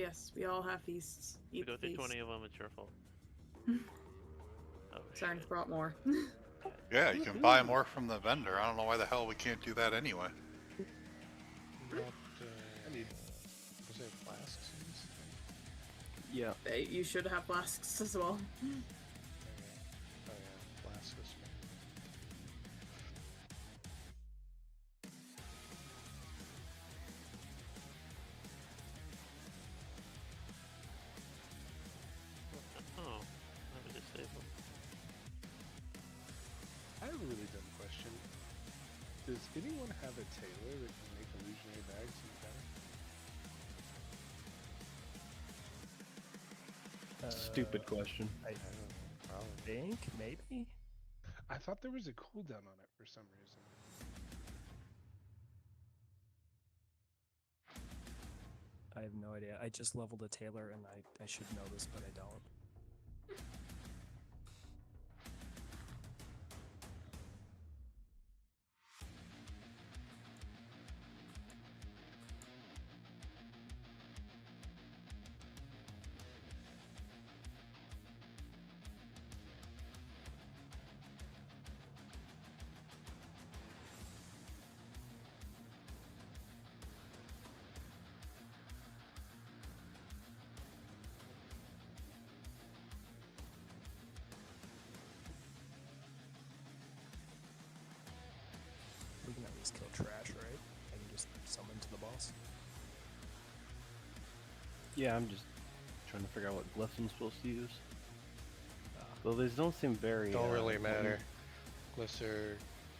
yes, we all have feasts. We Eat go the through feast. 20 of them, it's your fault. Oh, Sarn's shit. brought more. Yeah, you can buy more from the vendor. I don't know why the hell we can't do that anyway. Not, I need, was it flasks? Yeah. You should have flasks as well. Oh yeah, flasks. Oh, I have a disable. I have a really dumb question. Does anyone have a tailor that can make illusionary bags any better? Stupid question. I don't know. Probably. Think maybe. I thought there was a cooldown on it for some reason. I have no idea. I just leveled a tailor and I should know this, but I don't. We can at least kill trash, right? I can just summon to the boss. Yeah, I'm just trying to figure out what glyphs I'm supposed to use. Though these don't seem very... Don't really matter. Glyphs are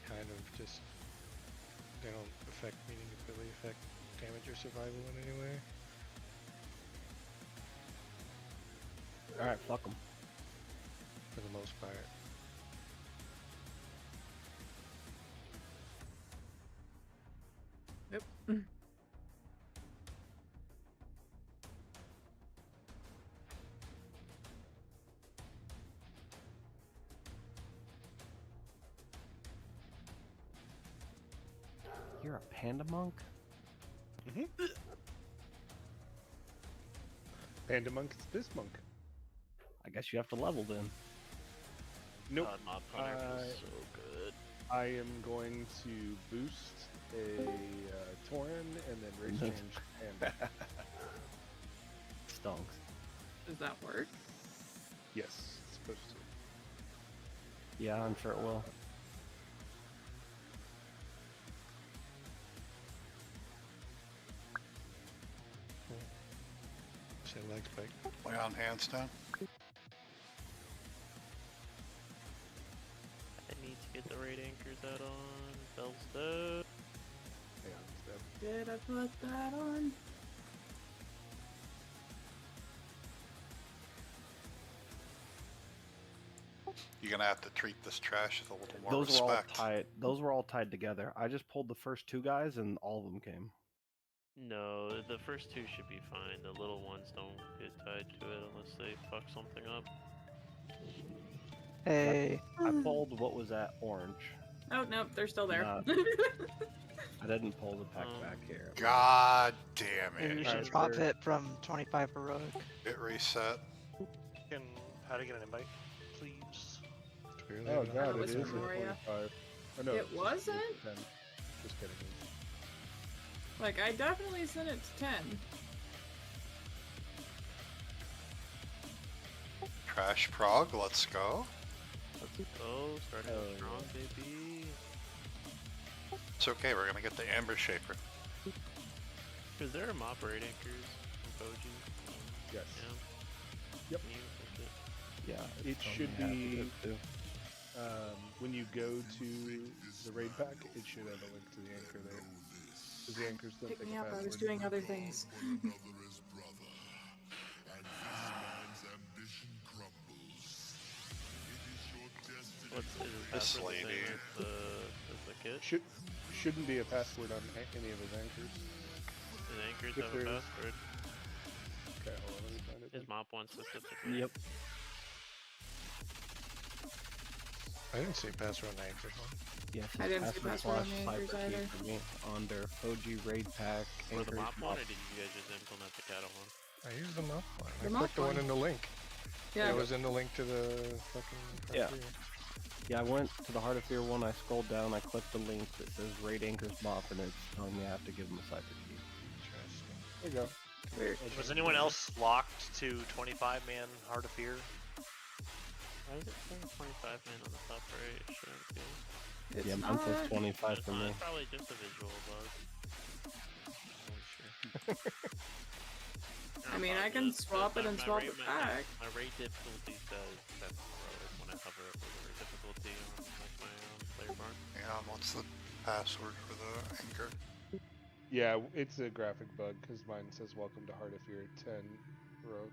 kind of just... They don't really affect damage or survival in any way. Alright, fuck them. For the most part. Nope. You're a panda monk? Panda monk is this monk. I guess you have to level then. Nope. God, Mob Hunter feels so good. I am going to boost a Tauren and then race change Panda. Stonks. Does that work? Yes, it's supposed to. Yeah, I'm sure it will. Say leg spike. Way on handstand. I need to get the raid anchors out on. Bell's dead. Hang on, step. Did I put that on? You're gonna have to treat this trash with a little more Those were all respect. tied. Those were all tied together. I just pulled the first two guys, and all of them came. No, the first two should be fine. The little ones don't get tied to it unless they fuck something up. Hey. I pulled what was that orange. Oh, nope, they're still there. Nah. I didn't pull the pack back here. God damn Maybe you it. should drop it from 25 heroic. It reset. How to get an invite, please? Oh god, it it was is at from Moria. 45. Oh, no, It it's wasn't? 10. Just kidding. Like, I definitely sent it to 10. Trash prog, let's go. Let's go. Starting off strong, baby. It's okay, we're gonna get the Amber Shaper. Is there a mop raid anchors in PoV? Yes. Yeah. Yep. Can you push it? Yeah, it should be. When you go to the raid pack, it should have a link to the anchor there. Because the anchors don't Pick take me a up, I was password. doing other things. What's This password the same lady. as the kit? Shouldn't be a password on any of his anchors. His anchors If have a there's- password. Okay, hold on, let me find it. His mop one specifically. Yep. I didn't see a password on the anchors one. Yes, I didn't see password password on the slash anchors cyber key either. for me on their PoV raid pack. For the anchors, mop one, or did you guys just implement the cattle one? I used the MoP one. The I MoP clicked the one one. in the link. Yeah. It was in the link to the fucking. Yeah. country. Yeah, I went to the Heart of Fear one, I scrolled down, I clicked the link that says Raid Anchor's MoP, and it's telling me I have to give him a cipher key. Interesting. There you go. Weird. Was anyone else locked to 25-man Heart of Fear? Why is it saying 25 man on the top right? It shouldn't be. It's Yeah, mine says not. 25 It's for not, me. it's probably just a visual bug. Holy shit. I mean, I can swap it and swap it back. My rate difficulty says that's heroic when I hover over the rate difficulty on like my player bar. Yeah, what's the password for the anchor? Yeah, it's a graphic bug because mine says "Welcome to Heart of Fear 10 Rogue."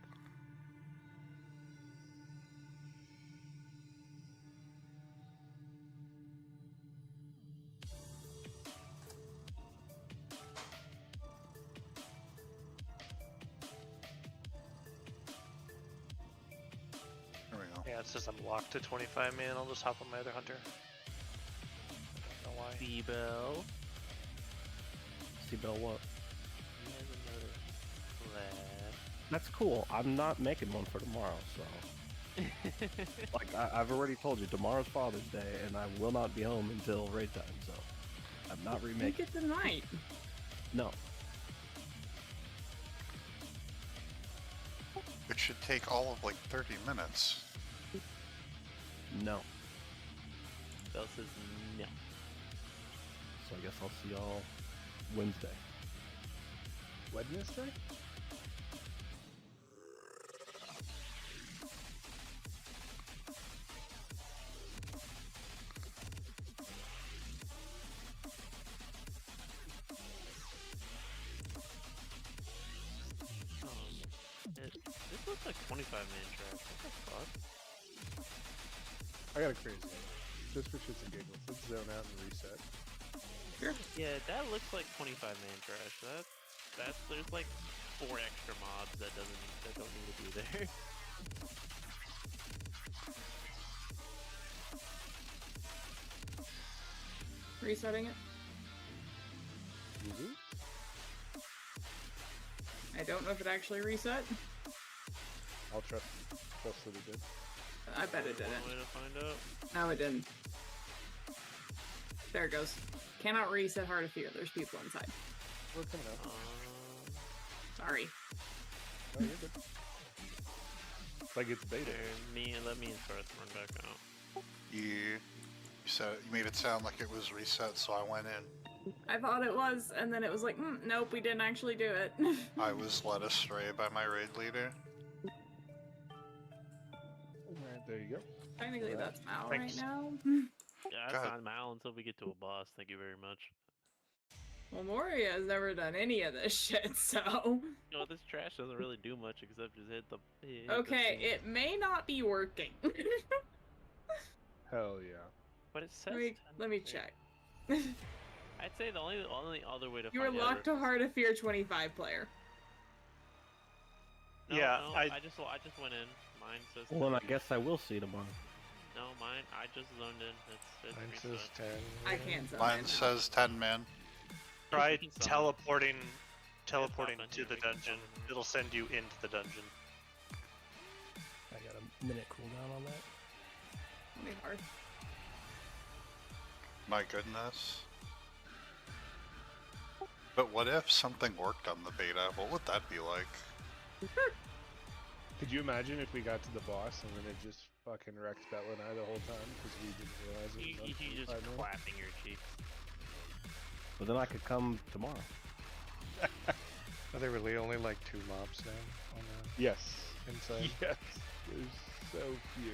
There we go. Yeah, it says I'm locked to 25-man. I'll just hop on my other hunter. Don't know why. Bell. Seabell what? He has another flag. That's cool. I'm not making one for tomorrow, so. Like, I've already told you, tomorrow's Father's Day, and I will not be home until raid time, so. I'm not Make remaking. it tonight. No. It should take all of like 30 minutes. No. Bell says no. So I guess I'll see y'all Wednesday. Wednesday? This looks like 25 man trash. What the fuck? I got a crazy idea. Just for shits and giggles. Let's zone out and reset. Yeah, that looks like 25 man trash. That's there's like 4 extra mobs that don't need to be there. Resetting it. I don't know if it actually reset. I'll trust that it did. I bet it didn't. One way to find out. No, it didn't. There it goes. Cannot reset Heart of Fear. There's people inside. We're coming out. Sorry. Oh, you're good. Like it's beta. Let me and Sarth run back out. You made it sound like it was reset, so I went in. I thought it was, and then it was like, nope, we didn't actually do it. I was led astray by my raid leader. Alright, there you go. Technically, that's Mal Thanks. right now. Yeah, that's not Mal until we get to a boss. Thank you very much. Well, Moria has never done any of this shit, so. No, this trash doesn't really do much except just hit the. Okay, it may not be working. Hell yeah. But it says. let me check. I'd say the only other way to You were find out. locked to Heart of Fear 25 player. No, Yeah, no, I just went in. Mine says. Well, then I guess I will see you tomorrow. No, mine. I just zoned in. It's Mine reset. says 10. I can't zone Mine in. says 10 man. Try You can summon. teleporting pop in to here, the we can dungeon. summon here. It'll send you into the dungeon. I got a minute cooldown on that. It'll be hard. My goodness. But what if something worked on the beta? What would that be like? Could you imagine if we got to the boss and then it just fucking wrecked Bella and I the whole time because we didn't realize it was on You just 25 minutes? clapping your cheeks. But then I could come tomorrow. Are there really only like 2 mobs now on the Yes. inside? Yes. There's so few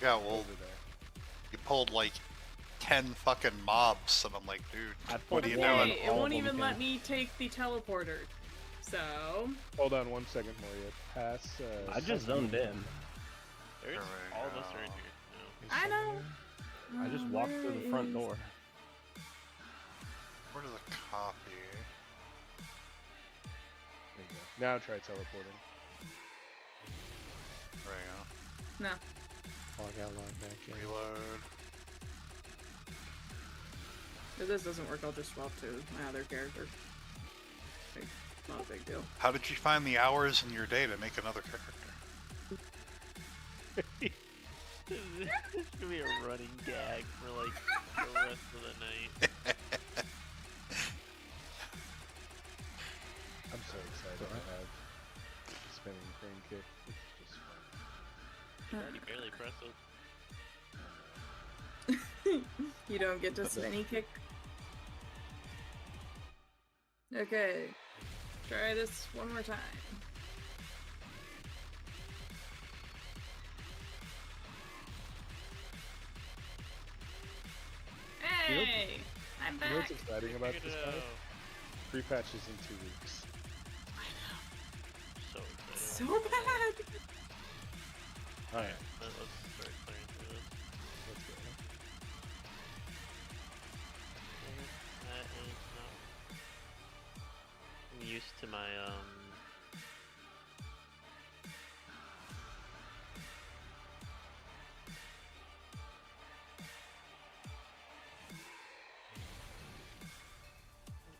Yeah, well, over there. you pulled like 10 fucking mobs, and I'm like, dude, I what are pulled you one doing? and It all won't of them even let came. me take the teleporter. So. Hold on 1 second, Moria. Pass. I just zoned in. There's There all we of us are in go. here. Is I know. somewhere? I just walked through the front Where door. Where's the copy? There you go. Now try teleporting. There we No. Oh, I got logged back in. go. Reload. If this doesn't work, I'll just swap to my other character. Not a big deal. How did you find the hours in your day to make another character? This is gonna be a running gag for like the rest of the night. I'm so excited to have the spinning crane kick. It's just fun. Already barely pressed it. You don't get to spinny kick. Okay. Try this one more time. Hey! I'm You know what's back! exciting about Figured this it guy? out. Free patches in 2 weeks. So excited. So bad! Alright, Let's start clearing through this. let's go. That is not. I'm used to my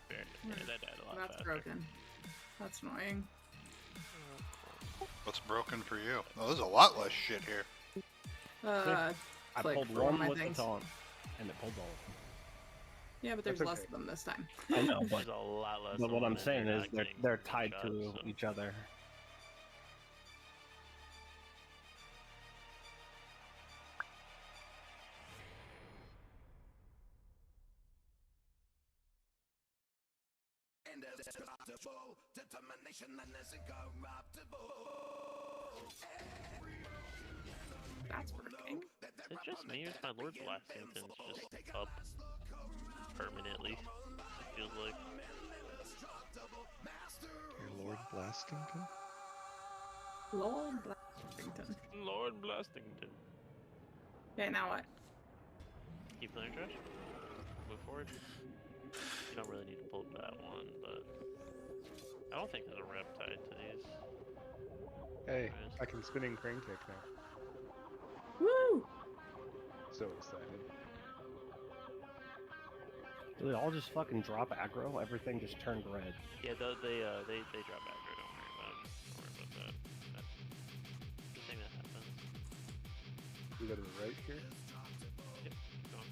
Yeah, that died a lot That's faster. broken. That's annoying. What's broken for you? Oh, there's a lot less shit here. I Click pulled for one of one my with things. the taunt, and it pulled all of Yeah, but there's That's less okay. of them this time. them. I know, but, There's a lot less. but of what them I'm and saying you're is not they're getting tied shots, to so- each other. That's working. Is it just me or is my Lord Blastington's just up permanently? It feels like. Your Lord Blastington? Lord Blastington. Lord Blastington. Okay, now what? Keep playing trash? Move forward. You don't really need to pull that one, but I don't think there's a rep tied to these. Hey, Nice. I can spinning crane kick now. Woo! So excited. Do they all just fucking drop aggro? Everything just turned red. Yeah, they drop aggro. Don't worry about that. That's the thing that happens. We go to the right here. Yep, keep going.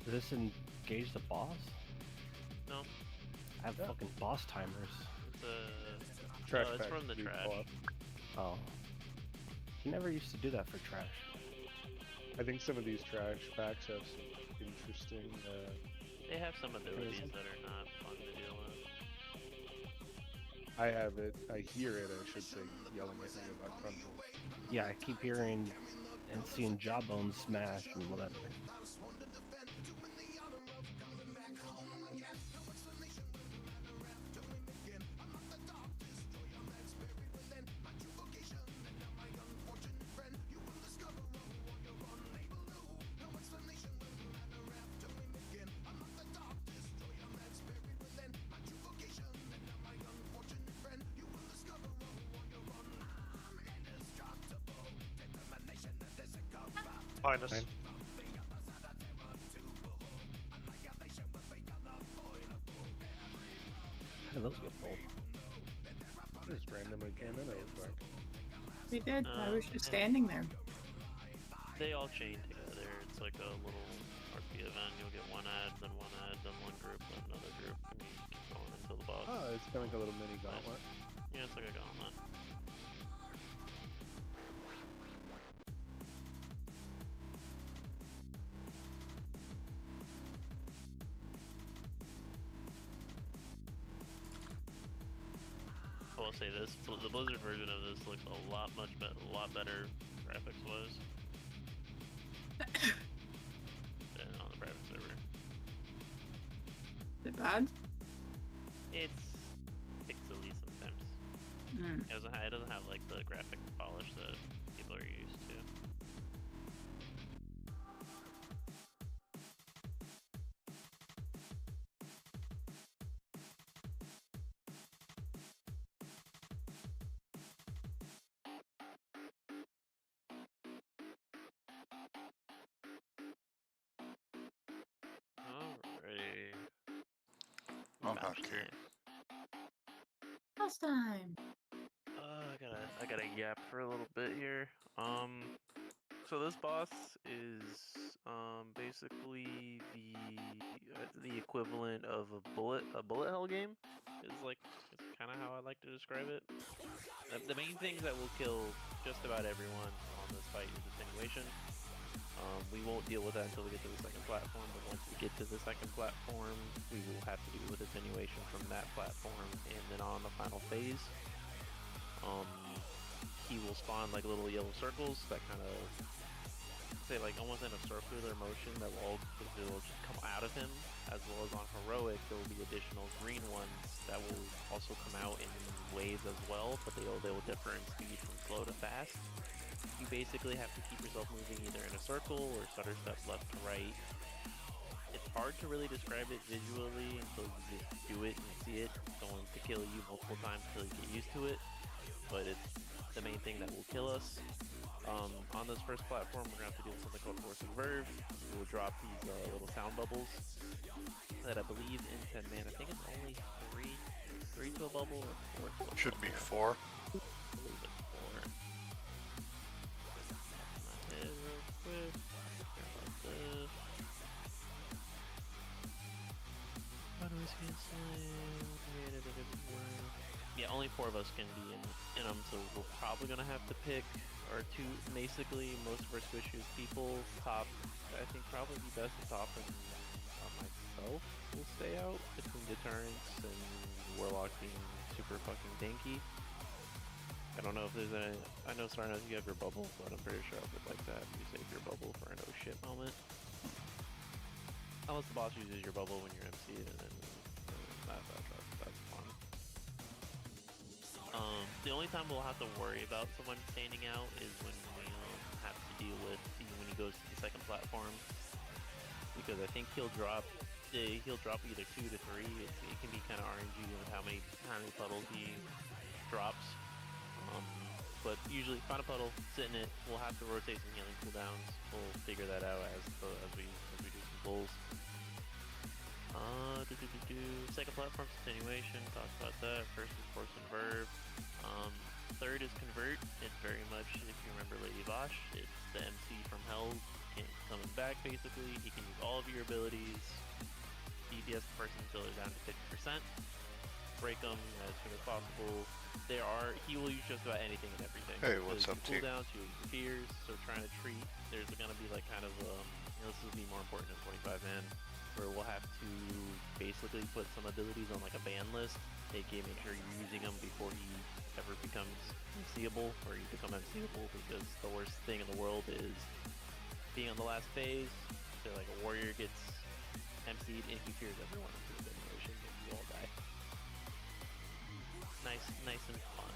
Does this engage the boss? No, I have fucking boss timers. it's a Trash no, it's pack from the do trash. pull up. Oh. You never used to do that for trash. I think some of these trash packs have some interesting. They have some abilities that are not fun to deal with. I have it. I hear it. I should say, yelling at me about frontal. Yeah, I keep hearing and seeing jawbones smash and whatever. Minus. Fine. How do those get pulled? Just randomly came in. I was like, We did. I was just and standing there. They all chain together. It's like a little RP event. You'll get one ad, then one group, then another group, and you keep going until the boss. Oh, it's kind of like a little mini gauntlet. Yeah, it's like a gauntlet. I will say this: the Blizzard version of this looks a lot better graphics-wise than on the private server. Is it bad? It's pixely sometimes. It doesn't have like the graphic polish that people are used to. Alrighty. Oh, okay. Last time. I gotta yap for a little bit here. So this boss is basically the equivalent of a bullet hell game. Is kind of how I like to describe it. The main things that will kill just about everyone on this fight is attenuation. We won't deal with that until we get to the second platform, but once we get to the second platform, we will have to deal with attenuation from that platform, and then on the final phase, he will spawn like little yellow circles that kind of say like almost in a circular motion that will just come out of him, as well as on heroic there will be additional green ones that will also come out in waves as well, but they will differ in speed from slow to fast. You basically have to keep yourself moving either in a circle or stutter step left to right. It's hard to really describe it visually until you just do it and see it. It's going to kill you multiple times until you get used to it, but it's the main thing that will kill us. On this first platform, we're going to have to do something called Force and Verve. We will drop these little sound bubbles that I believe in 10 man. I think it's only 3 to a bubble or 4 to a bubble. Should be 4. I believe it's 4. My head real quick. Like this. How do I scan slam? Yeah, only 4 of us can be in them, so we're probably gonna have to pick our 2. Basically, most of our squishiest people, top, I think probably the best to top and myself will stay out between Deterrence and Warlock being super fucking tanky. I don't know if there's any. I know Sarnas, you have your bubble, but I'm pretty sure I would like to have you save your bubble for an oh shit moment. Unless the boss uses your bubble when you're MC, and then that's fun. The only time we'll have to worry about someone standing out is when we have to deal with when he goes to the second platform, because I think he'll drop either 2 to 3. It can be kind of RNG with how many puddles he drops. But usually find a puddle, sit in it. We'll have to rotate some healing cooldowns. We'll figure that out as we do some pulls. Second platform's attenuation, talked about that. First is Force and Verve. Third is Convert. It's very much, if you remember Lady Vosh, it's the MC from Hell coming back basically. He can use all of your abilities, DPS the person until they're down to 50%. Break them as soon as possible. He will use just about anything and everything. Hey, what's up, T? Cooldowns, he will use fears, so trying to treat, there's gonna be like kind of, this will be more important than 25 man, where we'll have to basically put some abilities on like a ban list, aka make sure you're using them before he ever becomes MCable, or you become MCable, because the worst thing in the world is being on the last phase, so like a warrior gets MC'd and he fears everyone into the simulation and you all die. Nice and fun.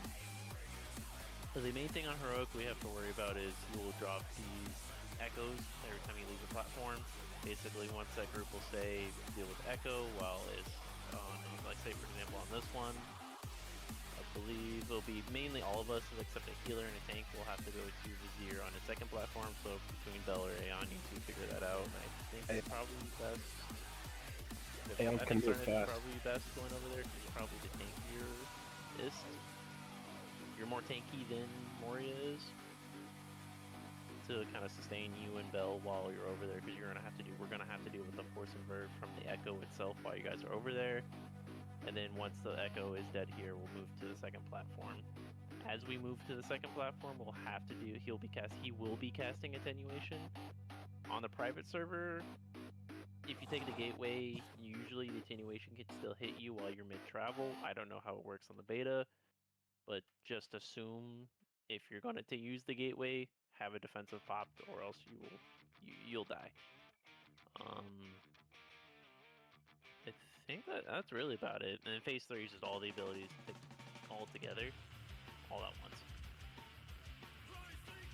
So the main thing on Heroic we have to worry about is you will drop these echoes every time you leave the platform. Basically, once that group will say deal with echo, while it's on, like say for example on this one, I believe it'll be mainly all of us except a healer and a tank will have to go to Vizier on the second platform, so between Bell or Aeon you two figure that out, and I think it's probably best. Aeon can move fast. Probably best going over there because it's probably the tankier-ist. you're more tanky than Moria is, to kind of sustain you and Bell while you're over there, because we're gonna have to deal with the force and verb from the Echo itself while you guys are over there. And then once the Echo is dead here, we'll move to the second platform. As we move to the second platform, we'll have to do. He will be casting attenuation on the private server. If you take the gateway, usually the attenuation can still hit you while you're mid-travel. I don't know how it works on the beta, but just assume if you're going to use the gateway, have a defensive popped, or else you'll die. I think that's really about it. And then phase 3 is just all the abilities all together, all at once.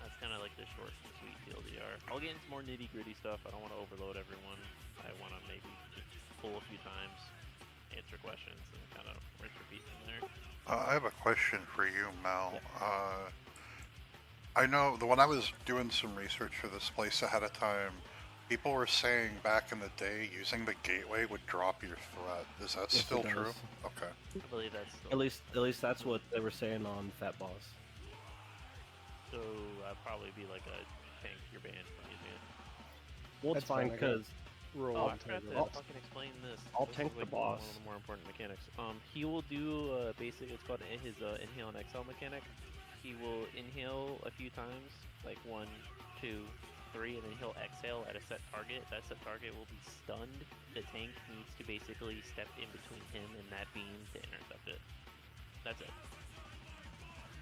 That's kind of like the short and sweet TLDR. I'll get into more nitty-gritty stuff. I don't want to overload everyone. I want to maybe just pull a few times, answer questions, and kind of rinse repeat from there. I have a question for you, Mal. Yeah. I know when I was doing some research for this place ahead of time, people were saying back in the day using the gateway would drop your threat. Is that still true? Okay. I believe that's still... At least that's what they were saying on Fat Boss. So I'd probably be like a tank you're banned from using it. Well, it's fine because I forgot to fucking explain this. I'll tank the boss. One of the more important mechanics. He will do basically it's called his inhale and exhale mechanic. He will inhale a few times, like 1, 2, 3, and then he'll exhale at a set target. That set target will be stunned. The tank needs to basically step in between him and that beam to intercept it. That's it.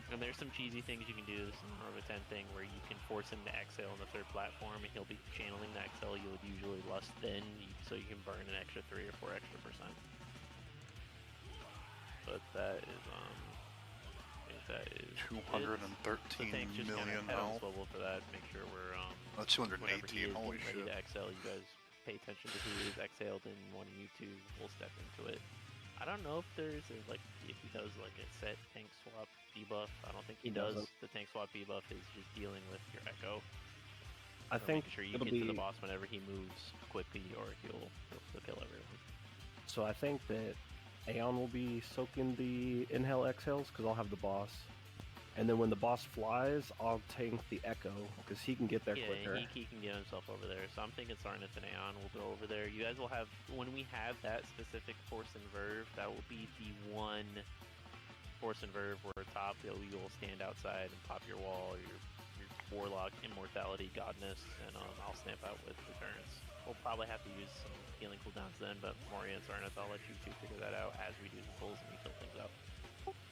And there's some cheesy things you can do. This is more of a 10 thing where you can force him to exhale on the third platform, and he'll be channeling the exhale. You would usually lust then, so you can burn an extra 3 or 4 extra %. But that is I think that is 213 million now. Level for that. Make sure we're that's 218. Holy ready shit! To exhale, you guys pay attention to who is exhaled, and one of you two will step into it. I don't know if there's if he does like a set tank swap debuff. I don't think he does. The tank swap debuff is just dealing with your Echo. I think sure you get to the boss whenever he moves quickly, or he'll kill everyone. So I think that Aeon will be soaking the inhale exhales because I'll have the boss. And then when the boss flies, I'll tank the Echo because he can get there quicker. Yeah, he can get himself over there. So I'm thinking Sarnath and Aeon will go over there. You guys will have, when we have that specific Force and Verve, that will be the one Force and Verve where top you'll stand outside and pop your wall, your Warlock, Immortality, Godness, and I'll snap out with Deterrence. We'll probably have to use some healing cooldowns then, but Moria and Sarnath, I'll let you two figure that out as we do the pulls and we kill things out.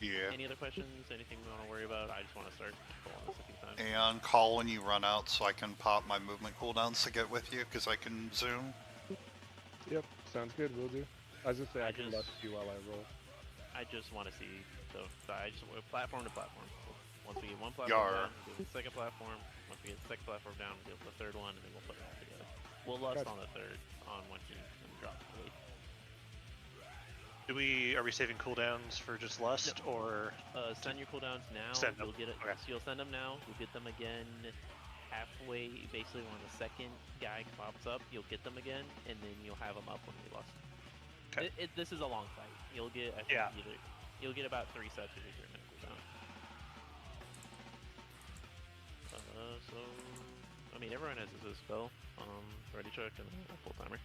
Yeah. Any other questions? Anything we want to worry about? I just want to start pulling this a few times. And call when you run out so I can pop my movement cooldowns to get with you, because I can zoom. Yep, sounds good, will do. I was just say I can bust you while I roll. I just want to see, so I just platform to platform. Once we get one platform down, we'll do the second platform. Once we get the second platform down, we'll do the third one, and then we'll put it all together. We'll lust on the third, on one team, and drop the weight. Are we saving cooldowns for just lust, or send your cooldowns now? Send them. You'll get it. Okay. So you'll send them now. You'll get them again halfway. Basically, when the second guy pops up, you'll get them again, and then you'll have them up when we lust. Okay. This is a long fight. You'll get you'll get about 3 sets of your minute cooldown. So I mean, everyone has his spell. Ready check and a full timer.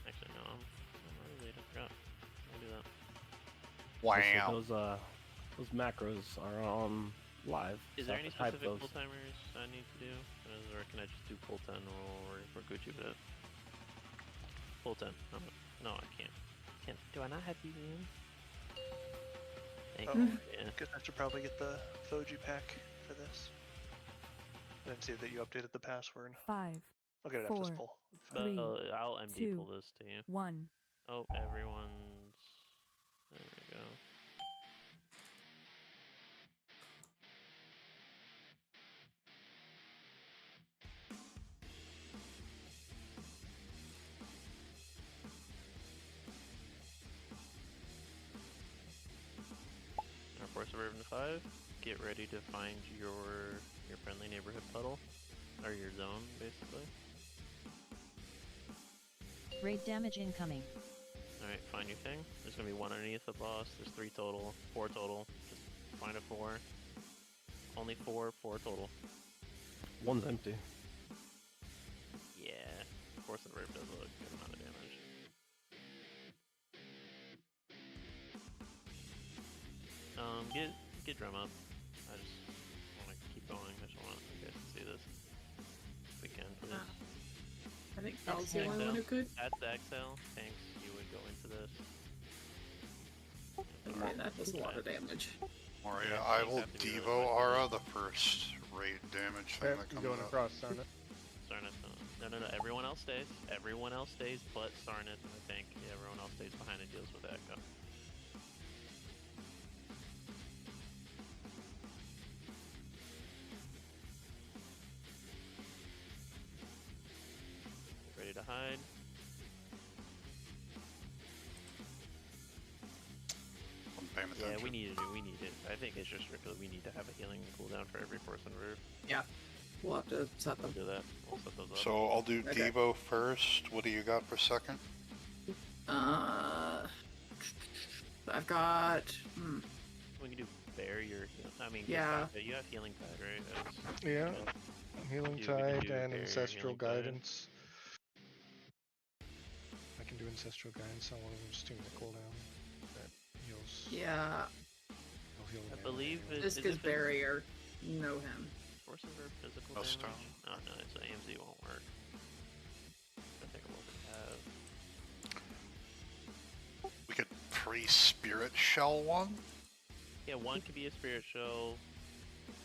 Actually, no, I'm already late. I forgot. I'll do that. Wow. So those macros are on live. Is there any specific full timers I need to do? Or can I just do full 10 or Gucci with it? Full 10. No, I can't. Do I not have these in? Yeah. Guess I should probably get the Foji pack for this. And see that you updated the password. 5. I'll get it after this poll. 3, I'll MD pull this to you. 1. Oh, everyone's... There we go. Our Force of Urban 5. Get ready to find your friendly neighborhood puddle. Or your zone, basically. Raid damage incoming. Alright, find your thing. There's gonna be one underneath the boss. There's 3 total, 4 total. Just find a 4. Only 4 total. One's empty. Yeah, of course the rip does a good amount of damage. Get drum up. I just want to keep going. I just want you guys to see this. If we can, please. I think Bell's the only one who could. That's the exhale. Thanks, you would go into this. Okay, that does a lot of damage. Moria, Yeah, I things will have to be really Devo quick. Aura the first raid damage thing Yep, that I'm comes going up. across, darn it. Sarnath, no. Everyone else stays. Everyone else stays but Sarnath, and I think everyone else stays behind and deals with Echo. Ready to hide. I'm paying Yeah, attention. we need it. I think it's just strictly we need to have a healing cooldown for every person roof. Yeah. We'll have to set We'll them. do that. We'll set those up. So I'll do Okay. Devo first. What do you got for second? I've got. We can do barrier. I mean, Yeah. You have healing pad, right? Yeah. Healing we can Tide do and barrier, Ancestral healing tide. Guidance. I can do Ancestral Guidance on one of them, just doing the cooldown. That heals. Yeah. I'll heal the I mana believe anyway. This is barrier. Know him. Forces or physical No damage? stone. Oh no, so AMZ won't work. I think what we have. We could pre-spirit shell one. Yeah, one could be a spirit shell.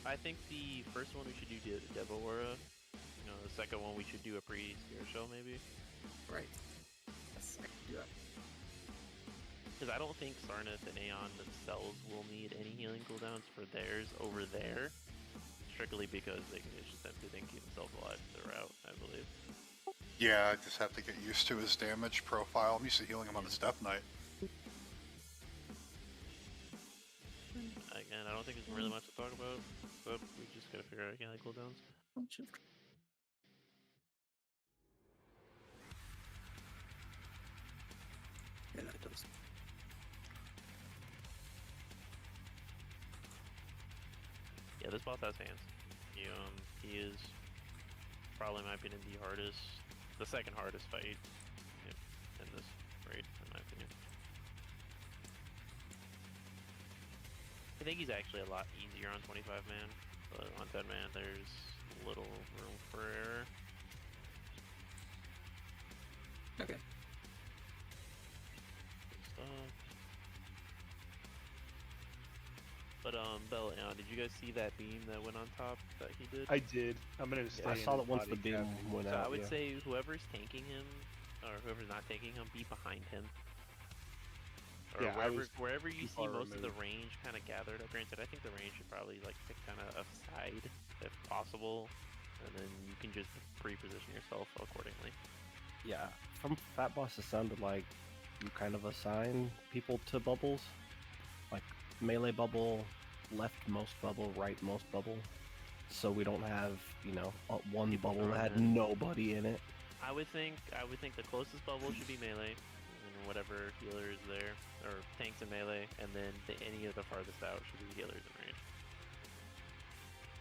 I think the first one we should do Devo Aura. You know, the second one we should do a pre-spirit shell maybe. Right. Yes, I can do that. Because I don't think Sarnath and Aeon themselves will need any healing cooldowns for theirs over there. Strictly because they can just simply then keep themselves alive throughout, I believe. Yeah, I just have to get used to his damage profile. I'm used to healing him on his Death Knight. Again, I don't think there's really much to talk about, but we just gotta figure out healing cooldowns. Bunch of- Yeah, that does. Yeah, this boss has hands. He is probably, in my opinion, the second hardest fight in this raid, in my opinion. I think he's actually a lot easier on 25 man, but on 10 man, there's little room for error. Okay. Good stuff. But Bella, did you guys see that beam that went on top that he did? I did. I'm gonna stay. I in saw his that once body the beam cavity. went So out. I would yeah. say whoever's tanking him, or whoever's not tanking him, be behind him. Or Yeah, I was wherever you too see far most of the removed. range kind of gathered. Granted, I think the range should probably like pick kind of a side if possible, and then you can just pre-position yourself accordingly. Yeah, from Fat Boss, it sounded like you kind of assign people to bubbles, like melee bubble, leftmost bubble, rightmost bubble, so we don't have one People bubble that had throwing in. nobody in it. I would think the closest bubble should be melee, and whatever healer is there, or tanks in melee, and then any of the farthest out should be healers in range.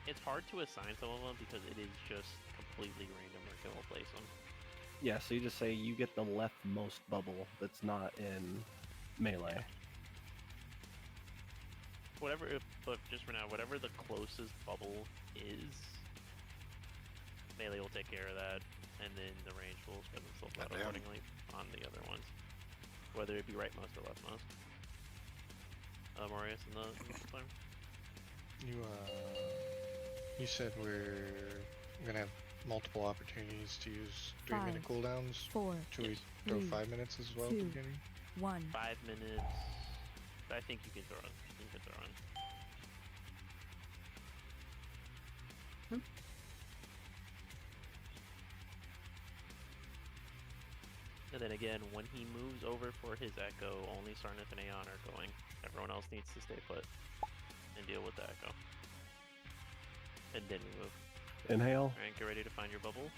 It's hard to assign some of them because it is just completely random where can we'll place them. Yeah, so you just say you get the leftmost bubble that's not in melee. But just for now, whatever the closest bubble is, melee will take care of that, and then the range will spread themselves out Goddamn. accordingly on the other ones, whether it be rightmost or leftmost. Marius in the plan? You said we're gonna have multiple opportunities to use 3-minute 5, cooldowns. 4, Should we 3, throw 3, 5 minutes as well at the 2. beginning? 1. 5 minutes. I think you can throw in. You can throw in. And then again, when he moves over for his echo, only Sarnath and Aeon are going. Everyone else needs to stay put and deal with the echo. And then we move. Inhale. Alright, get ready to find your bubble.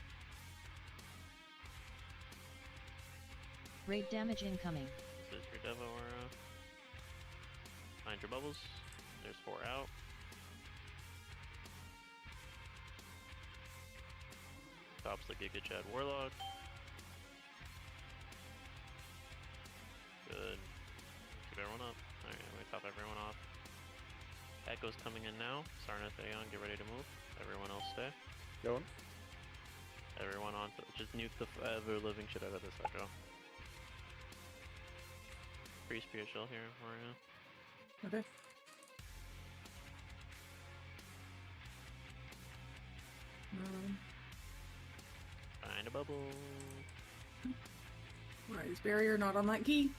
Raid damage incoming. is your Devo aura. Find your bubbles. There's 4 out. Top's the Giga Chad Warlock. Good. Keep everyone up. Alright, we top everyone off. Echo's coming in now. Sarnath, Aeon, get ready to move. Everyone else stay. Going. Everyone on. Just nuke the ever living shit out of this Echo. Free Spirit Shell here, Maria. Okay. Find a bubble. Right, is barrier not on that key?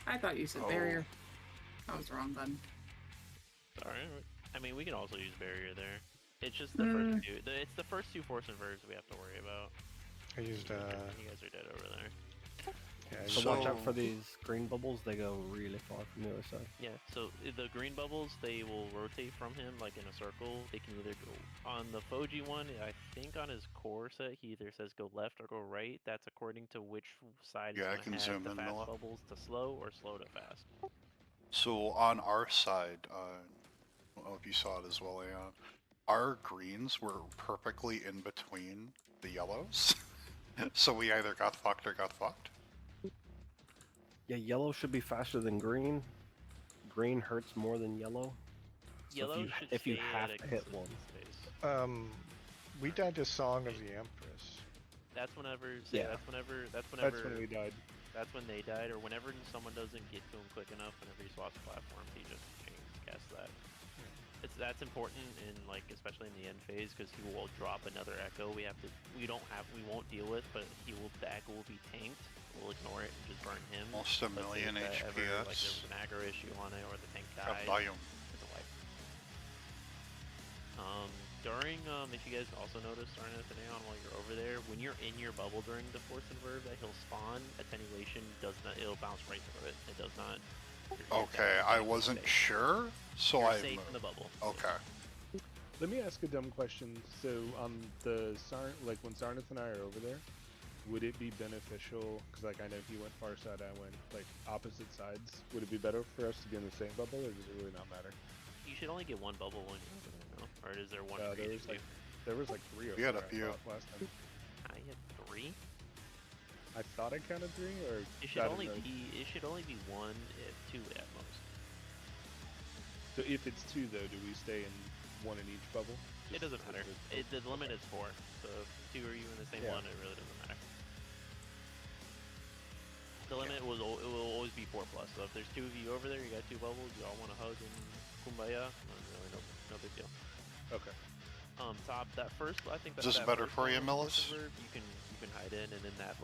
I thought you said barrier. I was wrong then. Sorry. I mean, we can also use barrier there. It's just the first two. It's the first 2 force inverters we have to worry about. I used You guys are dead over there. yeah, I So used, watch out for these green bubbles. They go really far from the other side. Yeah, so the green bubbles, they will rotate from him like in a circle. They can either go on the Foji one. I think on his core set, he either says go left or go right. That's according to which side Yeah, I is can going to have zoom the in, fast Mila. bubbles to slow or slow to fast. So on our side, I don't know if you saw it as well, Aeon. Our greens were perfectly in between the yellows. So we either got fucked or got fucked. Yeah, yellow should be faster than green. Green hurts more than yellow. So Yellow if you stay have at a to hit one. consistent space. we died to Song of the Empress. That's whenever. Yeah. That's whenever. That's when we died. That's when they died, or whenever someone doesn't get to him quick enough. Whenever he swaps platforms, he just casts that. That's important in like especially in the end phase because he will drop another echo. We won't deal with, but the echo will be tanked. We'll ignore it and just burn him. Almost a Let's say million if that ever, like there HPS. was an aggro issue on it, or the tank died. Volume. It's a wipe. If you guys also notice, Sarnath and Aeon, while you're over there, when you're in your bubble during the force inverb that he'll spawn, attenuation does not. It'll bounce right through it. It does not. Okay, I wasn't sure, so You're I safe moved. in the bubble. Okay. Let me ask a dumb question. So on the like when Sarnath and I are over there, would it be beneficial? Because like I know he went far side, I went like opposite sides. Would it be better for us to be in the same bubble, or does it really not matter? You should only get one bubble when you're over there, no? Or is there one? There was like 3 over We had a there, I few. thought, last time. I had 3. I thought I counted 3, or It should I only don't know. be. It should only be 1, 2 at most. So if it's 2 though, do we stay in 1 in each bubble? It doesn't matter. The limit is 4. So if 2 are you in the same one, it really doesn't matter. The limit it will always be 4+. So if there's 2 of you over there, you got 2 bubbles, you all want to hug and kumbaya. Really no big deal. Okay. Top that first. I think Is this that better first for you, one, Millis? You can hide in, and then that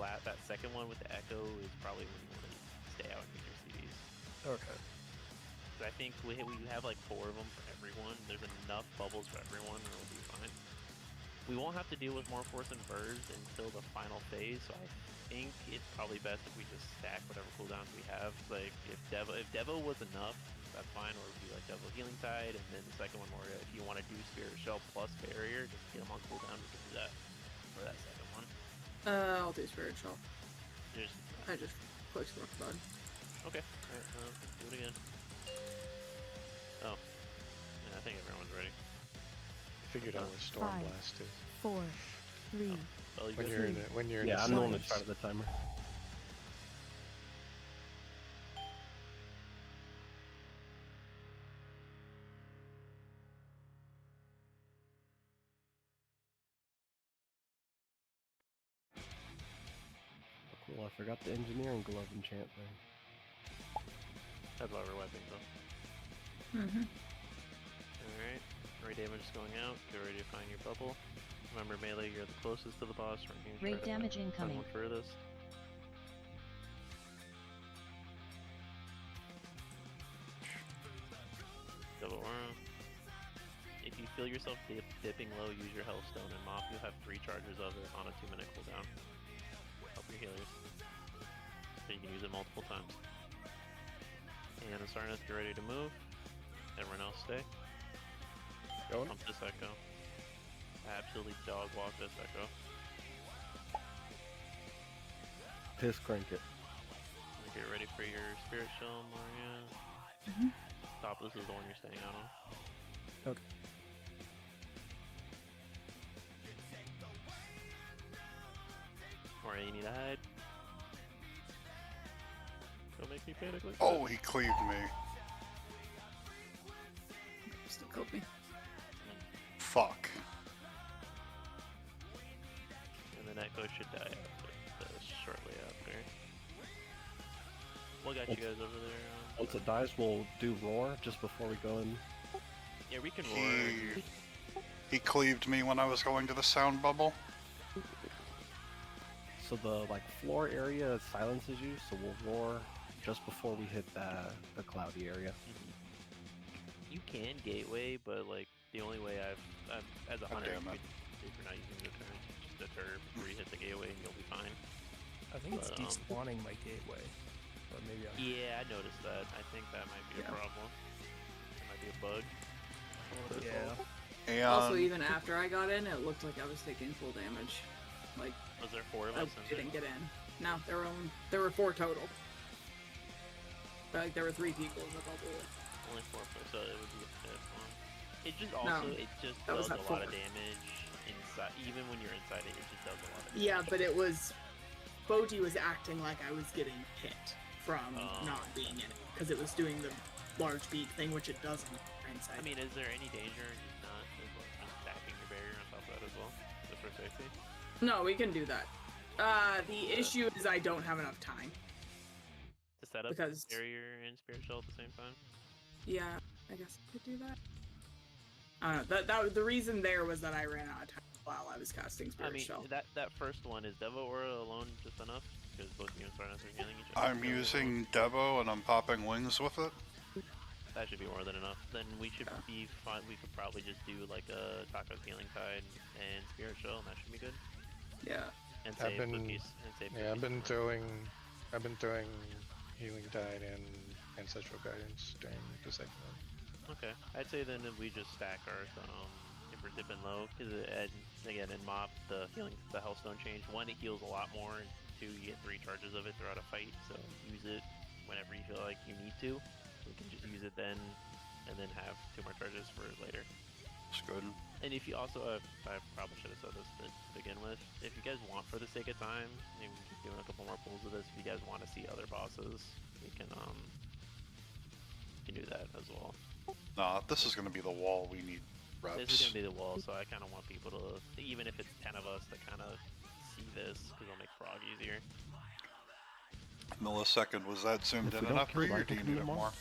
second one with the echo is probably when you want to stay out and use your CDs. Okay. So I think we have like 4 of them for everyone. There's enough bubbles for everyone, and it'll be fine. We won't have to deal with more force and birds until the final phase. So I think it's probably best if we just stack whatever cooldowns we have. Like if Devo was enough, that's fine. Or it would be like Devo Healing Tide, and then the second one, or if you want to do Spirit Shell plus Barrier, just get them on cooldown. We can do that for that second one. I'll do Spirit Shell. I just clicked the button. Okay. Alright, do it again. Oh. Yeah, I think everyone's ready. I figured out where Storm 5, Blast is. 4, 3. Well, you When guys- you're in it, when you're in Yeah, the I'm the one that silence. started the timer. Oh, cool, I forgot the engineering glove enchant thing. That's why we're wiping though. Mm-hmm. Alright. Ray damage is going out. Get ready to find your bubble. Remember melee, you're the closest to the boss. Right here. Ray damage incoming. Find one furthest. Double aura. If you feel yourself dipping low, use your health stone and MoP. You'll have 3 charges of it on a 2-minute cooldown. Help your healers. So you can use it multiple times. And Sarnath, get ready to move. Everyone else stay. Going? Pump this echo. Absolutely dog walk this Echo. Piss crank it. Get ready for your Spirit Shell, Maria. Stop, this is the one you're staying out on. Okay. Maria, you need to hide. Don't make me panic like Oh, he cleaved me. Still killed me. Fuck. And then Echo should die shortly after. What got you guys over there? Once it dies, we'll do roar just before we go in. Yeah, we can roar. He cleaved me when I was going to the sound bubble. So the like floor area silences you, so we'll roar just before we hit the cloudy area. You can gateway, but like the only way I've as a hunter, if you're not using deterrence, just deter before you hit the gateway and you'll be fine. I think it's despawning my gateway. Or maybe I'm... Yeah, I noticed that. I think that might be a problem. It might be a bug. Yeah. And Also, even after I got in, it looked like I was taking full damage. Like, was there 4 of I us? didn't get in. No, there were 4 total. Like, there were 3 people in the bubble. Only 4, so it would be a 5th one. It just does a lot of damage inside. Even when you're inside it, it just does a lot of damage. Yeah, but it was... Boji was acting like I was getting hit from not being in it. Because it was doing the large beak thing, which it doesn't inside. I mean, is there any danger in not stacking your barrier on top of that as well? Just for safety? No, we can do that. The issue is I don't have enough time. To set up barrier and Spirit Shell at the same time? Yeah, I guess I could do that. I don't know. The reason there was that I ran out of time while I was casting Spirit Shell. That first one, is Devo Aura alone just enough? Because both you and Sarnas are healing each other. I'm using Devo and I'm popping wings with it. That should be more than enough. Then we should be fine. We could probably just do like a Taco's Healing Tide and Spirit Shell, and that should be good. Yeah. And save cookies. And save cookies. I've been throwing Healing Tide and Ancestral Guidance during the second one. Okay, I'd say then if we just stack ours if we're dipping low, because again in MoP the Hellstone change, 1 it heals a lot more, and 2 you get 3 charges of it throughout a fight, so use it whenever you feel like you need to. We can just use it then, and then have 2 more charges for later. It's good. And if you also, I probably should have said this to begin with, if you guys want, for the sake of time, maybe we're just doing a couple more pulls of this, if you guys want to see other bosses, we can do that as well. Nah, this is going to be the wall. We need reps. This is going to be the wall, so I kind of want people to, even if it's 10 of us, to kind of see this, because it'll make Frog easier. Millisecond, was that zoomed in enough for you, or do you need it more?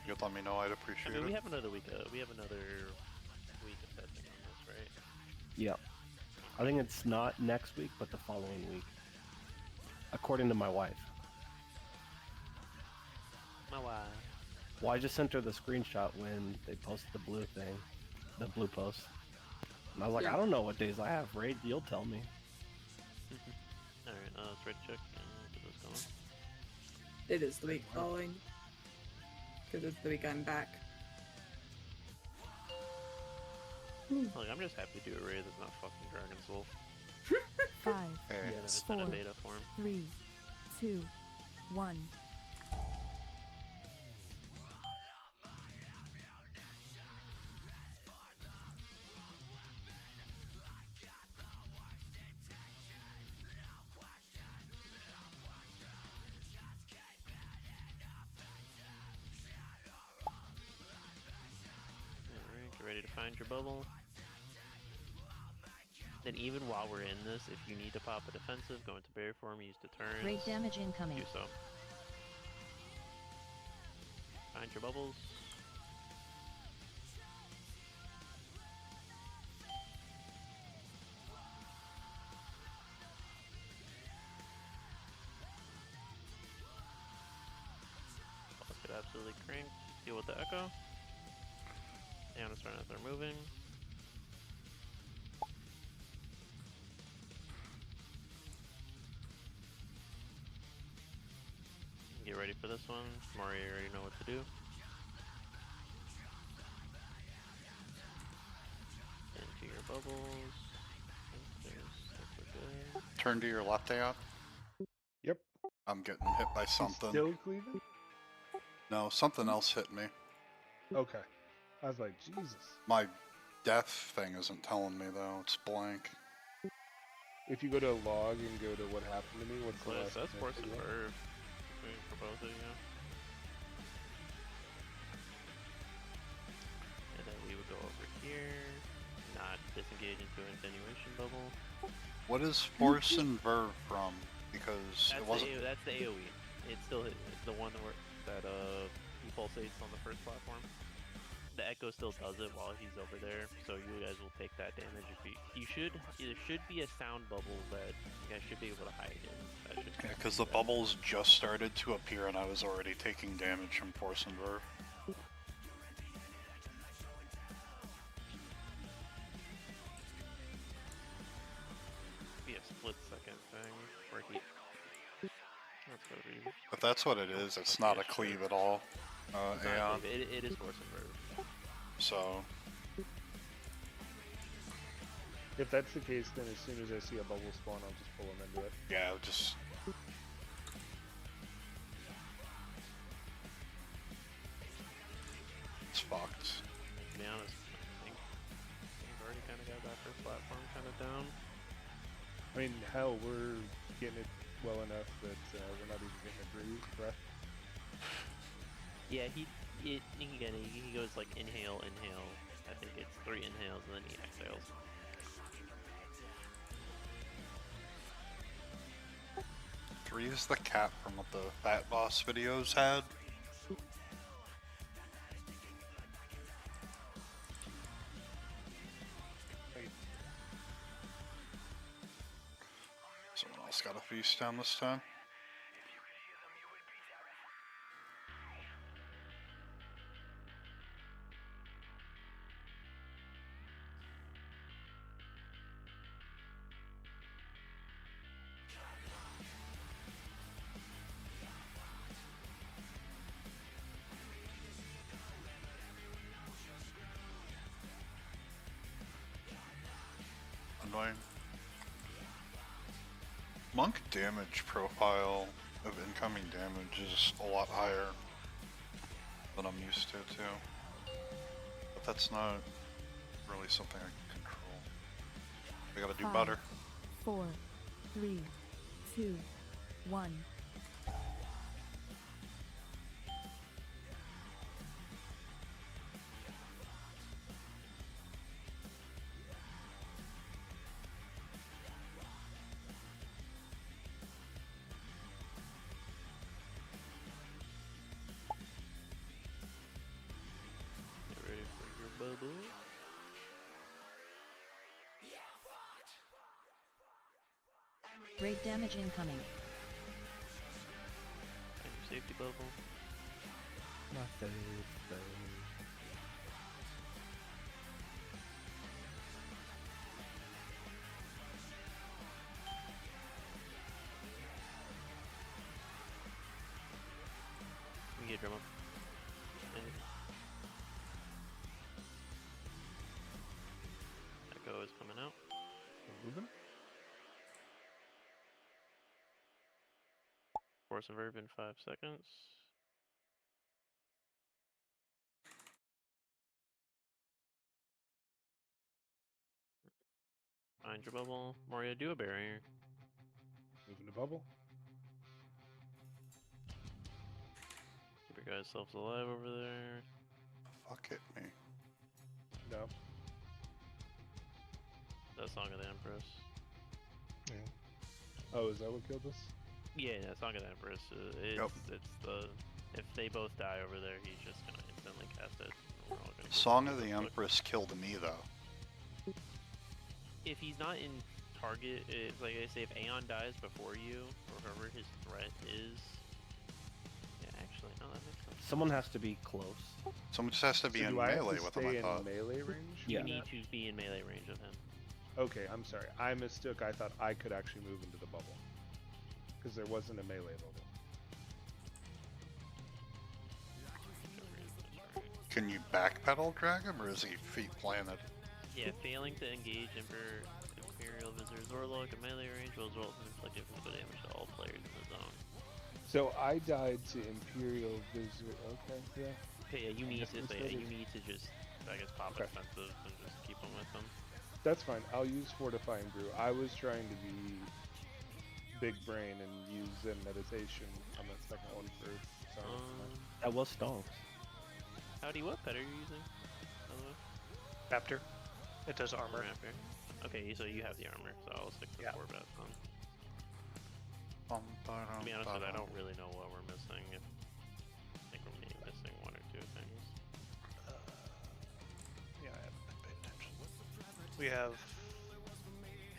You could let me know, I'd appreciate it. We have another week of testing on this, right? Yep. I think it's not next week, but the following week. According to my wife. My wife. Well, I just sent her the screenshot when they posted the blue thing. The blue post. And I was like, I don't know what days I have, Raid, you'll tell me. Alright, let's ready check and get this going. It is the week following. Because it's the week I'm back. Look, I'm just happy to do a raid that's not fucking Dragon's Wolf. 5, Yeah, it's been a beta form. 3, 2, 1. Ready to find your bubble. Then even while we're in this, if you need to pop a defensive, go into barrier form, use deterrence. Great damage incoming. Do so. Find your bubbles. Boss get absolutely cranked. Deal with the echo. And it's starting out there moving. Get ready for this one. Mario already know what to do. Into your turn to your left, Aeon? Yep. I'm getting hit by He's something. still cleaving? No, something else hit me. Okay. I was like, Jesus. My death thing isn't telling me though. It's blank. If you go to log and go to what happened to me, what's the Well, last that's thing Force you and got? Verve for both of you. And then we would go over here, not disengage into an attenuation bubble. What is Force and Verve from? Because That's it wasn't. that's the AoE. It's still the one that he pulsates on the first platform. The Echo still does it while he's over there, so you guys will take that damage. There should be a sound bubble that you guys should be able to hide in. That should Yeah, because the bubbles just started to appear and I was already taking damage from Force and Verve. be a split second thing where he. That's gotta be. If that's what it is, it's not a cleave at all. It's not Aeon. cleave, it is Force and Verve. So If that's the case, then as soon as I see a bubble spawn, I'll just pull him into it. yeah, just. It's fucked. To be honest, I think we've already kind of got that first platform kind of down. I mean, hell, we're getting it well enough that we're not even getting a breath. Yeah, he goes like inhale, inhale. I think it's 3 inhales and then he exhales. Three is the cap from what the Fat Boss videos had. Someone else got a feast down this time. Annoying. Monk damage profile of incoming damage is a lot higher than I'm used to too. But that's not really something I can control. I gotta do 5, better. 4, 3, 2, 1. Get ready for your bubble. Great damage incoming. And your safety bubble. My favorite thing. You get drum up. Echo is coming out. Moving? Force and Verve in 5 seconds. Find your bubble. Moria, do a barrier. Moving the bubble. Keep your guys selves alive over there. Fuck hit me. No. That Song of the Empress. Oh, is that what killed us? Yeah, Song of the Empress. It's the if they both die over there, he's just gonna instantly cast it. We're all gonna Song of the Empress killed me though. If he's not in target, like I say, if Aeon dies before you, or whoever his threat is. Yeah, actually, no, that makes sense. Someone has to be close. Someone just has to be So in do I have melee to with him, stay I thought. in melee range? Yeah. You need to be in melee range of him. Okay, I'm sorry. I mistook. I thought I could actually move into the bubble. Because there wasn't a melee bubble. Can you backpedal drag him, or is he feet planted? Yeah, failing to engage Imperial Visitor Zorlok at melee range will result in inflicting physical damage to all players in the zone. So I died to Imperial Visitor. Okay, yeah. Okay, yeah, you need to guess say that's you need to just, I guess, pop Okay. offensive and just keep them with them. That's fine. I'll use Fortifying Brew. I was trying to be big brain and use Zen meditation on that second one for That was stonks. Howdy, what pet are you using? By the way? Raptor. It does armor. Raptor. Okay, so you have the armor, so I'll stick to 4 bets on. To be honest with you, I don't really know what we're missing. I think we're maybe missing 1 or 2 things. Yeah, I haven't been paying attention. We have...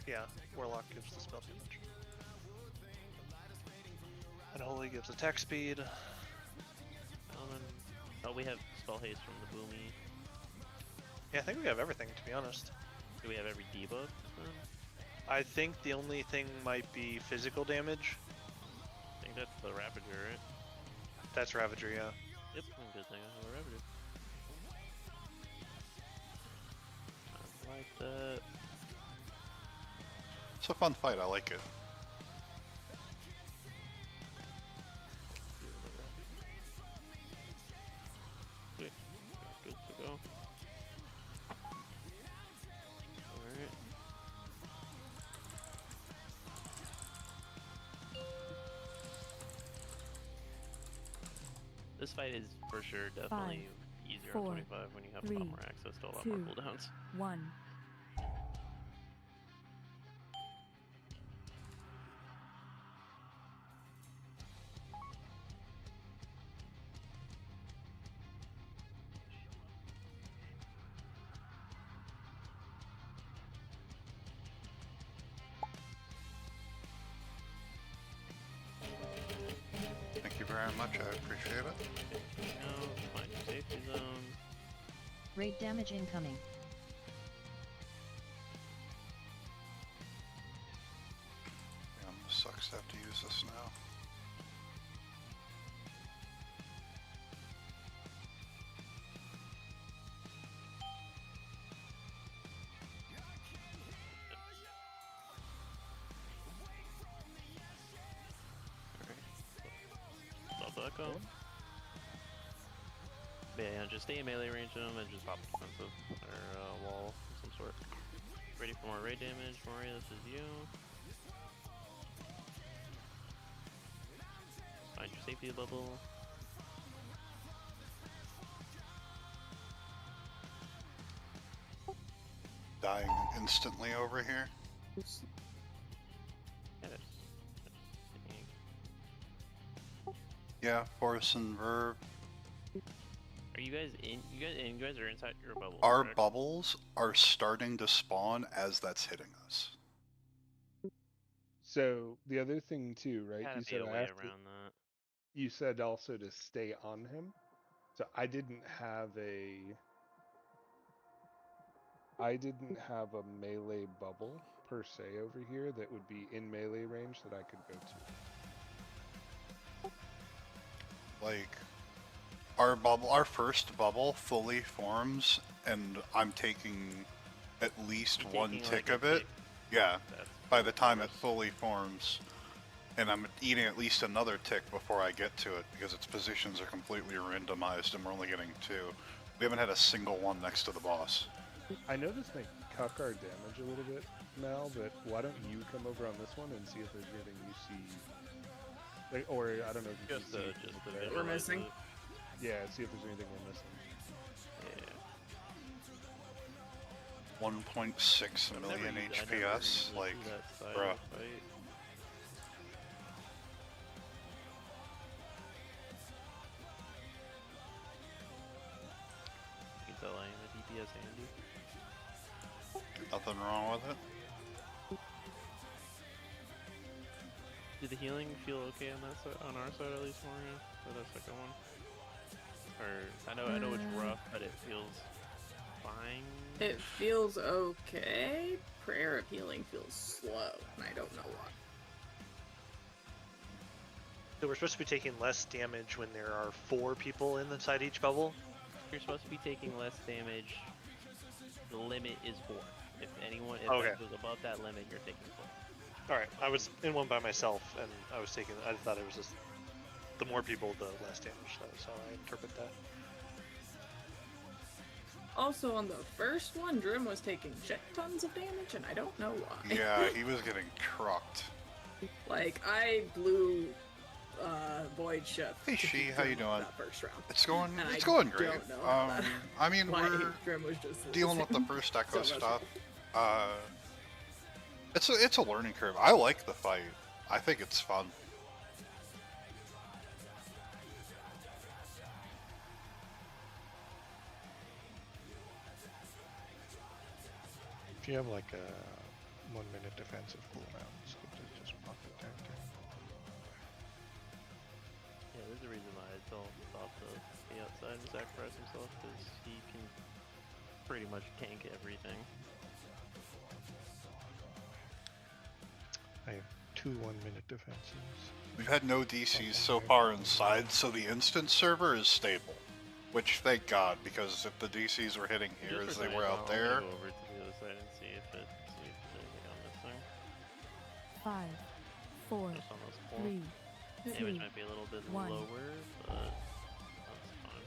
Yeah, Warlock gives the spell damage. And Holy gives attack speed. Oh, we have spell haste from the Boomy. Yeah, I think we have everything, to be honest. Do we have every debuff then? I think the only thing might be physical damage. I think that's the Ravager, right? That's Ravager, yeah. Yep, I'm good thing I have a Ravager. I like that. It's a fun fight, I like it. Okay, good to go. Alright. This fight is for sure definitely easier on 25 when you have a lot more access to a lot more cooldowns. 1. Thank you very much, I appreciate it. No, find your safety zone. Raid damage incoming. Sucks to have to use this now. Back on. Yeah, just stay in melee range of them and just pop defensive or wall of some sort. Ready for more raid damage. Moria, this is you. Find your safety bubble. Dying instantly over here. Yeah, Force and Verb. Are you guys in? You guys are inside your bubble. Our correct? bubbles are starting to spawn as that's hitting us. So the other thing too, right? Gotta You be said a I way have around that. You said also to stay on him. So I didn't have a melee bubble per se over here that would be in melee range that I could go to. Like, our first bubble fully forms, and I'm taking at least You're one taking, tick like, of a it. tick. Yeah, That's by the time it gross. fully forms. And I'm eating at least another tick before I get to it, because its positions are completely randomized and we're only getting 2. We haven't had a single one next to the boss. I know this may cuck our damage a little bit, Mal, but why don't you come over on this one and see if there's anything you see? Like, or I don't know if you Just can the see just the there. We're visualize missing. it. Yeah, see if there's anything we're missing. Yeah. 1.6 I've million never used- I never HPS, usually like, do that side bruh. of the fight. You can tell I am a DPS handy. Nothing wrong with it. Did the healing feel okay on that side, on our side at least, Maria, for that second one? Or I know it's rough, but it feels fine. It feels okay. Prayer of Healing feels slow, and I don't know why. So we're supposed to be taking less damage when there are 4 people inside each bubble? You're supposed to be taking less damage. The limit is 4. If anyone, if Okay. that goes above that limit, you're taking full. Alright, I was in one by myself, and I was taking. I thought it was just the more people, the less damage. That was how I interpret that. Also, on the first one, Drim was taking shit tons of damage, and I don't know why. Yeah, he was getting trucked. Like, I blew Void Shift. Hey, to She, beat how you Drim doing? That first round. It's going. And It's I going great. don't know how that- I mean, why we're Drim was just dealing with the losing first Echo so much stuff. health. It's a learning curve. I like the fight. I think it's fun. If you have like a 1 minute defensive cooldown, it's good to just pop the tank in. Yeah, there's a reason why I tell Bob to be outside and sacrifice himself, because he can pretty much tank everything. I have 2 1-minute defenses. We've had no DCs so far inside, so the instance server is stable. Which, thank God, because if the DCs were hitting here as Just they for were science, out I'm there, gonna go over to the other side and see if there's anything on this thing. 5, 4, Just on those four. 3, Damage 2, might be a little bit 1. lower, but that's fine.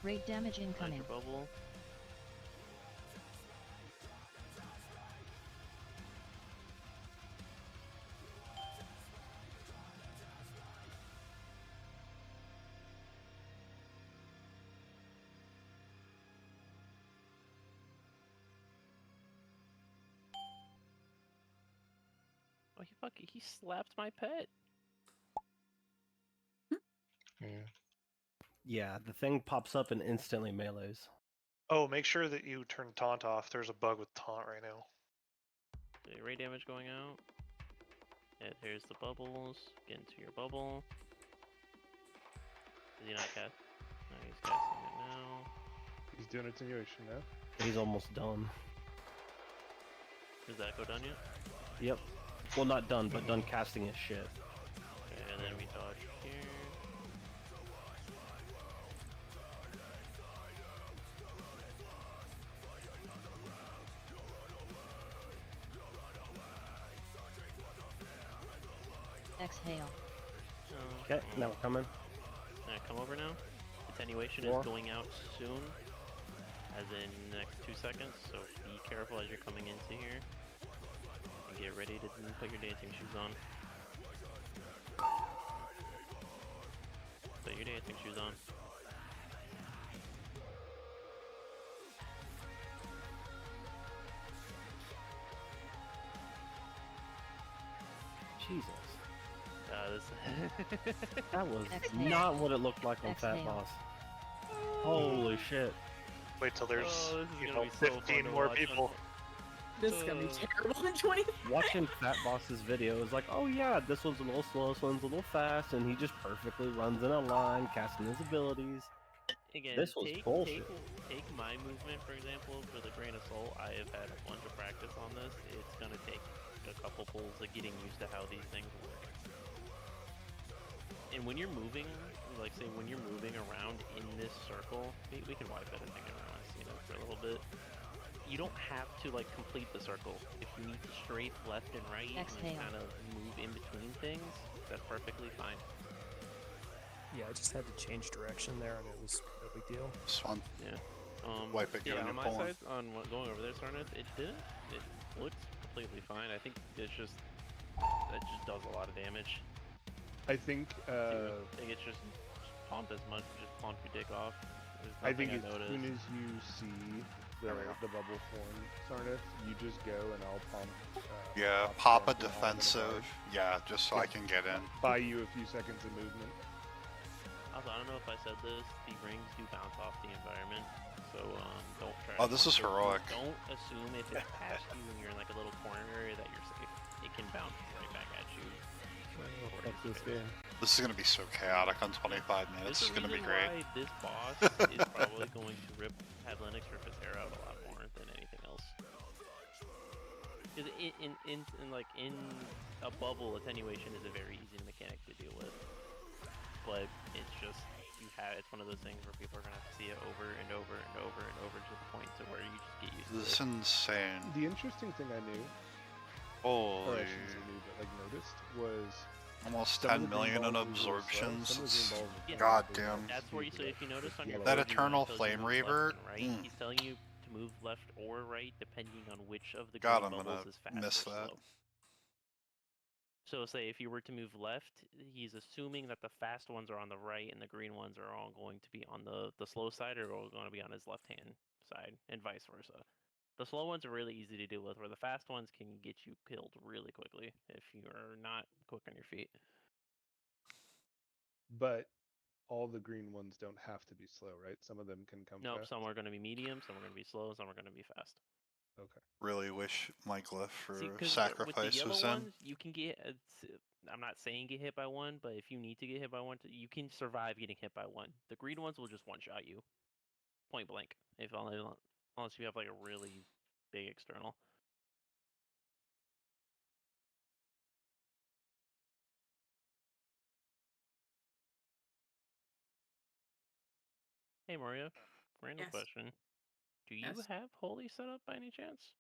Raid damage incoming. Nitro bubble. Oh, he slapped my pet. Yeah. Yeah, the thing pops up and instantly melees. Oh, make sure that you turn taunt off. There's a bug with taunt right now. Okay, ray damage going out. And here's the bubbles. Get into your bubble. Is he not cast? No, he's casting it now. He's doing attenuation now. He's almost done. Is that go done yet? Yep. Well, not done, but done casting his shit. Okay, and then we dodge here. Exhale. Okay, now we're coming. Alright, come over now. Attenuation Four. is going out soon. As in next 2 seconds, so be careful as you're coming into here. And get ready to put your dancing shoes on. Put your dancing shoes on. Jesus. This That was Exhale. not what it looked like on Fat Exhale. Boss. Holy shit. Wait till there's Oh, this is you gonna know be so fun 15 to more watch. people. This is gonna be terrible in 20. Watching Fat Boss's video is like, oh yeah, this one's a little slow, this one's a little fast, and he just perfectly runs in a line, casting his abilities. Again, This was bullshit. Take my movement, for example, for the grain of salt. I have had a bunch of practice on this. It's gonna take a couple pulls of getting used to how these things work. And when you're moving, like say when you're moving around in this circle, we can wipe everything around, you know, for a little bit. You don't have to like complete the circle. If you need to strafe left and right Exhale. and kind of move in between things, that's perfectly fine. Yeah, I just had to change direction there, and it was no big deal. it's fun. Yeah. Wipe it, get yeah, on on your my pulling. side, on going over there, Sarnath, it didn't. It looked completely fine. I think it's just it just does a lot of damage. I think I think it's just pump as much, just pump your dick off. There's I think nothing as noticed. soon as you see the bubble form, Sarnath, you just go and I'll pump. Yeah, pop pop a the ball in the defensive. bar. Yeah, just so I can get in. Buy you a few seconds of movement. Also, I don't know if I said this. The rings do bounce off the environment, so don't try. Oh, to this is pump it. heroic. Don't assume if it's past you and you're in like a little corner area that you're safe. It can bounce right back at you. Fuck this game. This is gonna be so chaotic on 25 minutes. It's There's a gonna be reason great. why this boss is probably going to rip Had Linux rip his hair out a lot more than anything else. Because in a bubble, attenuation is a very easy mechanic to deal with. But it's just it's one of those things where people are gonna have to see it over and over and over and over to the point to where you just get used to it. This is insane. The interesting thing I knew, or Holy. I shouldn't say knew, but like noticed, was Almost some of 10 the green million in balls were slow, absorptions. some of the green balls were God faster, damn. That's where you. So if you notice on your That board, Eternal he tells you Flame move left Reaver, and right, he's telling you to move left or right depending on which of the God, green I'm bubbles gonna is fast miss or that. slow. So say if you were to move left, he's assuming that the fast ones are on the right and the green ones are all going to be on the slow side or all going to be on his left-hand side, and vice versa. The slow ones are really easy to deal with, where the fast ones can get you killed really quickly if you are not quick on your feet. but all the green ones don't have to be slow, right? Some of them can come Nope, fast. some are going to be medium, some are going to be slow, some are going to be fast. Okay. Really wish my glyph for See, because with the sacrifice yellow was in. ones, you can get. I'm not saying get hit by one, but if you need to get hit by one, you can survive getting hit by one. The green ones will just one-shot you, point blank. If only unless you have like a really big external. Hey Mario, random Yes. question. Do you Yes. have Holy set up by any chance?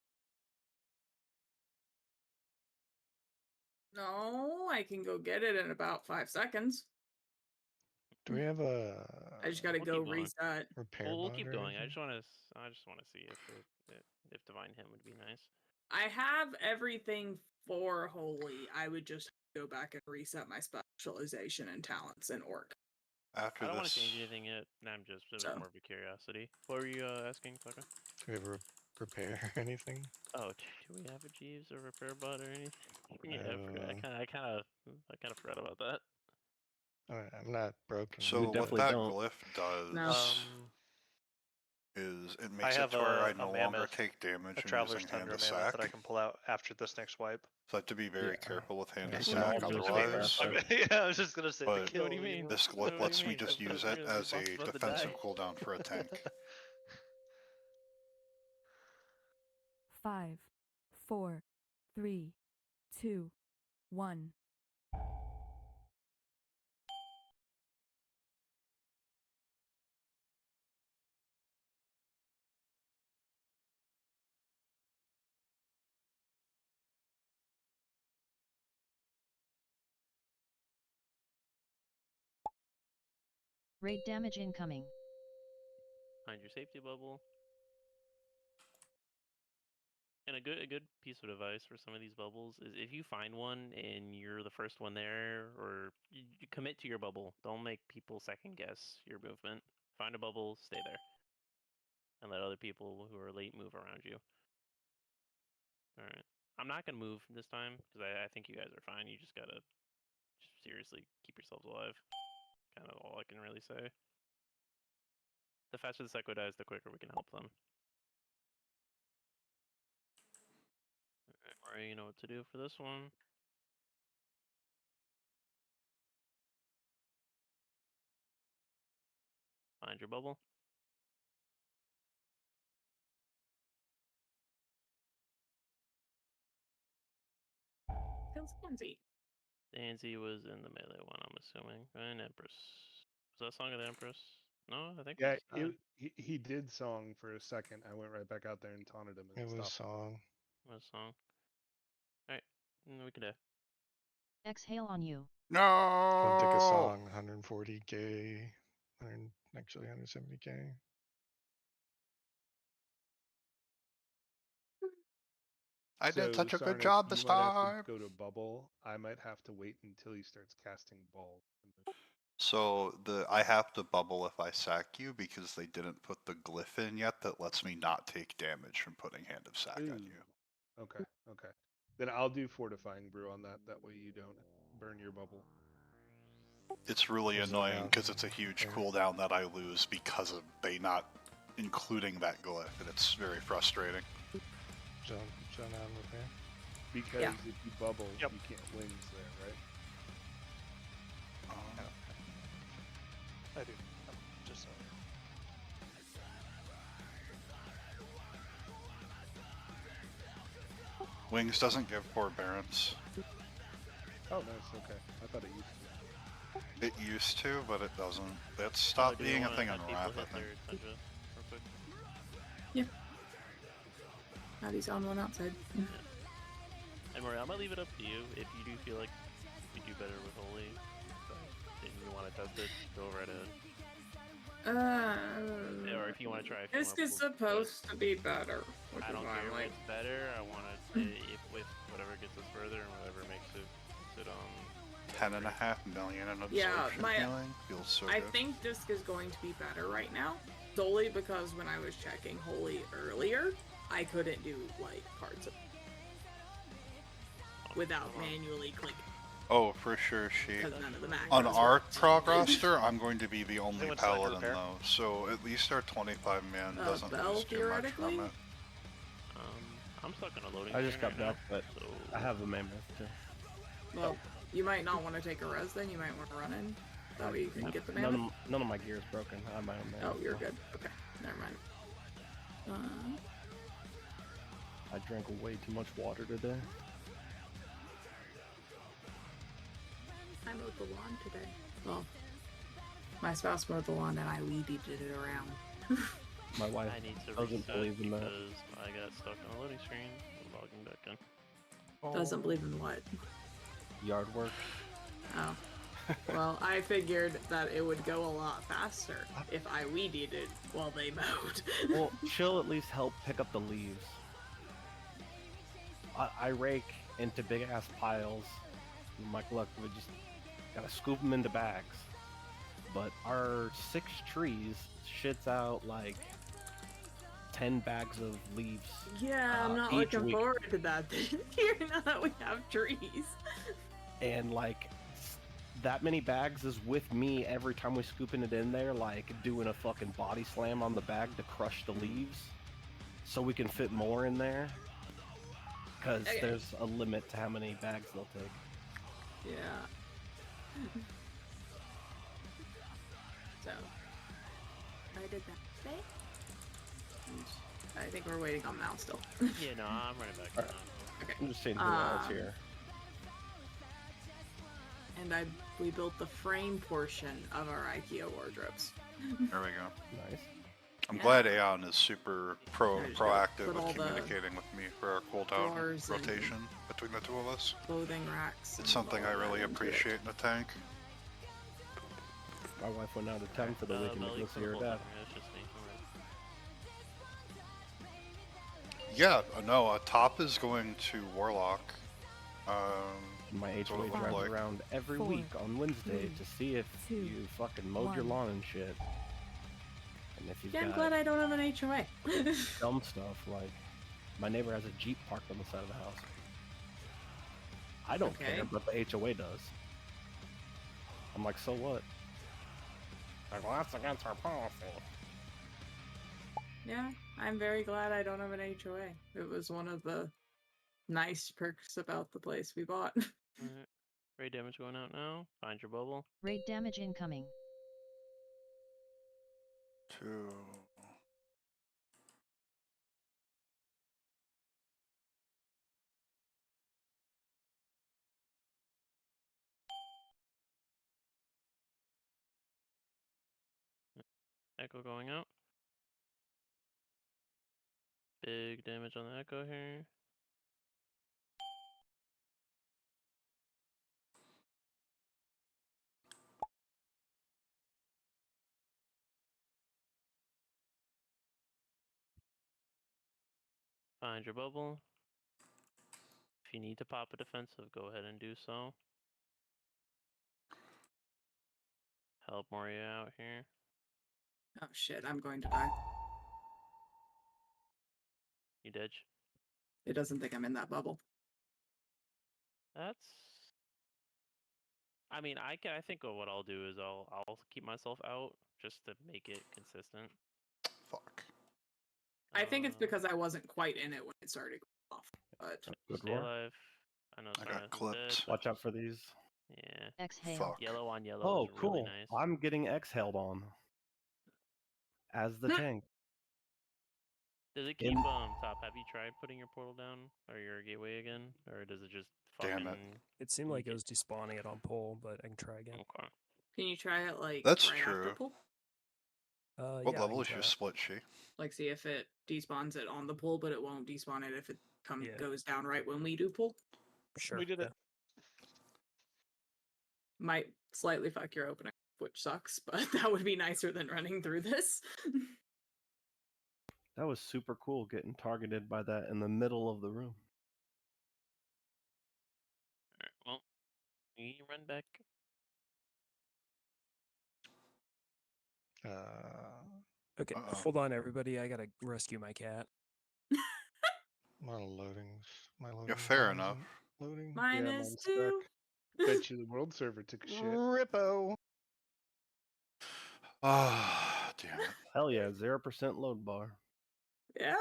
No, I can go get it in about 5 seconds. Do we have a I just gotta We'll go keep going. reset. repair We'll bot keep or going. I anything? just want to see if Divine Hymn would be nice. I have everything for Holy. I would just go back and reset my specialization and talents in Orc. After I don't want this, to change anything yet. Nah, it was So. more of a curiosity. What were you asking, Tucker? Do we have a repair or anything? Oh, do we have a Jeeves or repair bot or anything? Yeah, I kind of forgot about that. I'm not broken. so what definitely that don't. glyph does No. is it I makes it have to where I a no longer mammoth, take damage a from Traveler's using Hand Tundra of mammoth Sack. that I can pull out after this next wipe. So I have to be very Yeah. careful with Hand Yeah, of we Sack all just otherwise. Yeah, I was just gonna say. But the kill, what do you mean? This What glyph do lets you me mean? just The use boss- it the as boss is a about to defensive die. cooldown for a tank. 5, 4, 3, 2, 1. Raid damage incoming. Find your safety bubble. And a good piece of advice for some of these bubbles is if you find one and you're the first one there, or you commit to your bubble. Don't make people second guess your movement. Find a bubble, stay there, and let other people who are late move around you. All right. I'm not gonna move this time because I think you guys are fine. You just gotta seriously keep yourselves alive. Kind of all I can really say. The faster the Seco dies, the quicker we can help them. Alright, Mario, you know what to do for this one. Find your bubble. Feels flimsy. Danzy was in the melee one, I'm assuming. And Empress. Was that Song of the Empress? No, I think Yeah, it was he did song for a second. I went right back out there and taunted him and It was stopped. song. was Song. Alright, we can do. Exhale on you. No. I'll take a song. 140k. Actually 170k. I did So, such a good Sarnath, job this you might have time. to go to bubble. I might have to wait until he starts casting ball. So I have to bubble if I sack you because they didn't put the glyph in yet that lets me not take damage from putting Hand of Sack on you. Okay, okay. Then I'll do fortifying brew on that. That way you don't burn your bubble. It's really Was it annoying out because it's a huge there? cooldown that I lose because of they not including that glyph, and it's very frustrating. Zone on repair. Because if you bubble, Yep. you can't wings there, right? I do. Just so. Wings doesn't give forbearance. Oh, nice. Okay. I thought it used to. It used to, but it doesn't. It stopped being a thing in Wrath, I think. Yeah. Now he's on one outside. And Maria, I'm gonna leave it up to you. If you do feel like you do better with Holy, and you want to test it, go right ahead. Or if you want to try. This is supposed to be better. I don't care if it's better. I want to say if with whatever gets us further and whatever makes it 10.5 million in absorption Yeah, healing feels so I good. think Disc is going to be better right now, solely because when I was checking Holy earlier, I couldn't do like parts of without manually clicking. Oh, for sure, she. Because none of the macros On our worked. prog roster, I'm going to be the only Anyone select paladin repair? though, so at least our 25 man doesn't Bell, lose too much from theoretically? it. I'm stuck in a loading. I just screen got right back, now, but so I have a mammoth too. Well, you might not want to take a res then. You might want to run in. That way you can get the None mana. none of my gear is broken. I have my own mammoth. Oh, you're good. Okay, never mind. I drank way too much water today. I mowed the lawn today. Well, my spouse mowed the lawn and I weeded it around. My wife I need to doesn't reset believe in that. because I got stuck on a loading screen. I'm logging back in. Doesn't believe in what? Yard work. Oh. Well, I figured that it would go a lot faster if I weeded it while they mowed. Well, she'll at least help pick up the leaves. I rake into big ass piles. I'm like, look, we just gotta scoop them into bags. But our 6 trees shits out like 10 bags of leaves. Yeah, I'm not each looking week. forward to that this year now that we have trees. And like that many bags is with me every time we scooping it in there, like doing a fucking body slam on the bag to crush the leaves, so we can fit more in there. Because Okay. there's a limit to how many bags they'll take. Yeah. So, I did that today. And I think we're waiting on Mal still. Yeah, no, I'm running back in. Okay. I'm just seeing who else here. And we built the frame portion of our IKEA wardrobes. There we go. Nice. I'm Yeah. glad Aeon is super There you go. proactive Put all with the communicating with me for our cooldown drawers and rotation between the two of us. Clothing racks. It's and something all I that really into it. appreciate in the tank. My wife went out of town for the weekend to go see her dad. It's just me. Yeah, no, top is going to Warlock. My That's what HOA it looked drives like. around every 4, week on Wednesday 3, to see if 2, you fucking mowed your 1. lawn and shit. And if you've Yeah, I'm got glad I don't have an HOA. dumb stuff, like my neighbor has a Jeep parked on the side of the house. I don't Okay. care, but the HOA does. I'm like, so what? Like, well, that's against our policy. Yeah, I'm very glad I don't have an HOA. It was one of the nice perks about the place we bought. Alright. Raid damage going out now. Find your bubble. Raid damage incoming. 2. Echo going out. Big damage on the echo here. Find your bubble. If you need to pop a defensive, go ahead and do so. Help Moria out here. Oh shit, I'm going to die. You did. It doesn't think I'm in that bubble. That's. I mean, I think what I'll do is I'll keep myself out just to make it consistent. Fuck. I think it's because I wasn't quite in it when it started going off. But Good Stay roar. alive. I know I got Silence is clipped. dead. Watch out for these. Yeah. Exhale. Fuck. Yellow on yellow Oh, is really cool. nice. I'm getting exhaled on as the tank. Does it keep top? Have you tried putting your portal down or your gateway again, or does it just fucking? Damn it. It seemed like it was despawning it on pole, but I can try again. Okay. Can you try it like That's right after true. pull? What Yeah, I level can is try your it. split sheet? Like see if it despawns it on the pull, but it won't despawn it if it Yeah. goes down right when we do pull. Sure. We did it. Might slightly fuck your opener, which sucks, but that would be nicer than running through this. That was super cool getting targeted by that in the middle of the room. Alright, well, you run back. Okay, Uh-oh. hold on, everybody. I gotta rescue my cat. My loadings. My loading. Yeah, fair time enough. isn't Loading. Mine Yeah, is mine's too. Bet you the world server took a shit. Rippo. Ah, damn it. Hell yeah, 0% load bar. Yeah.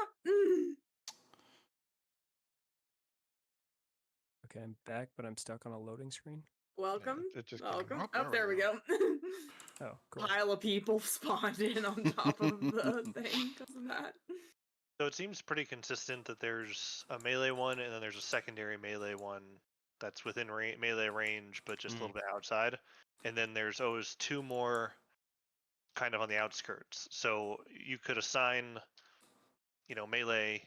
Okay, I'm back, but I'm stuck on a loading screen. Welcome. It just came Welcome. up. Oh, Oh, there we go. Oh, cool. Pile of people spawned in on top of the thing because of that. So it seems pretty consistent that there's a melee one and then there's a secondary melee one that's within melee range, but just a little bit outside. And then there's always two more kind of on the outskirts. So you could assign, melee,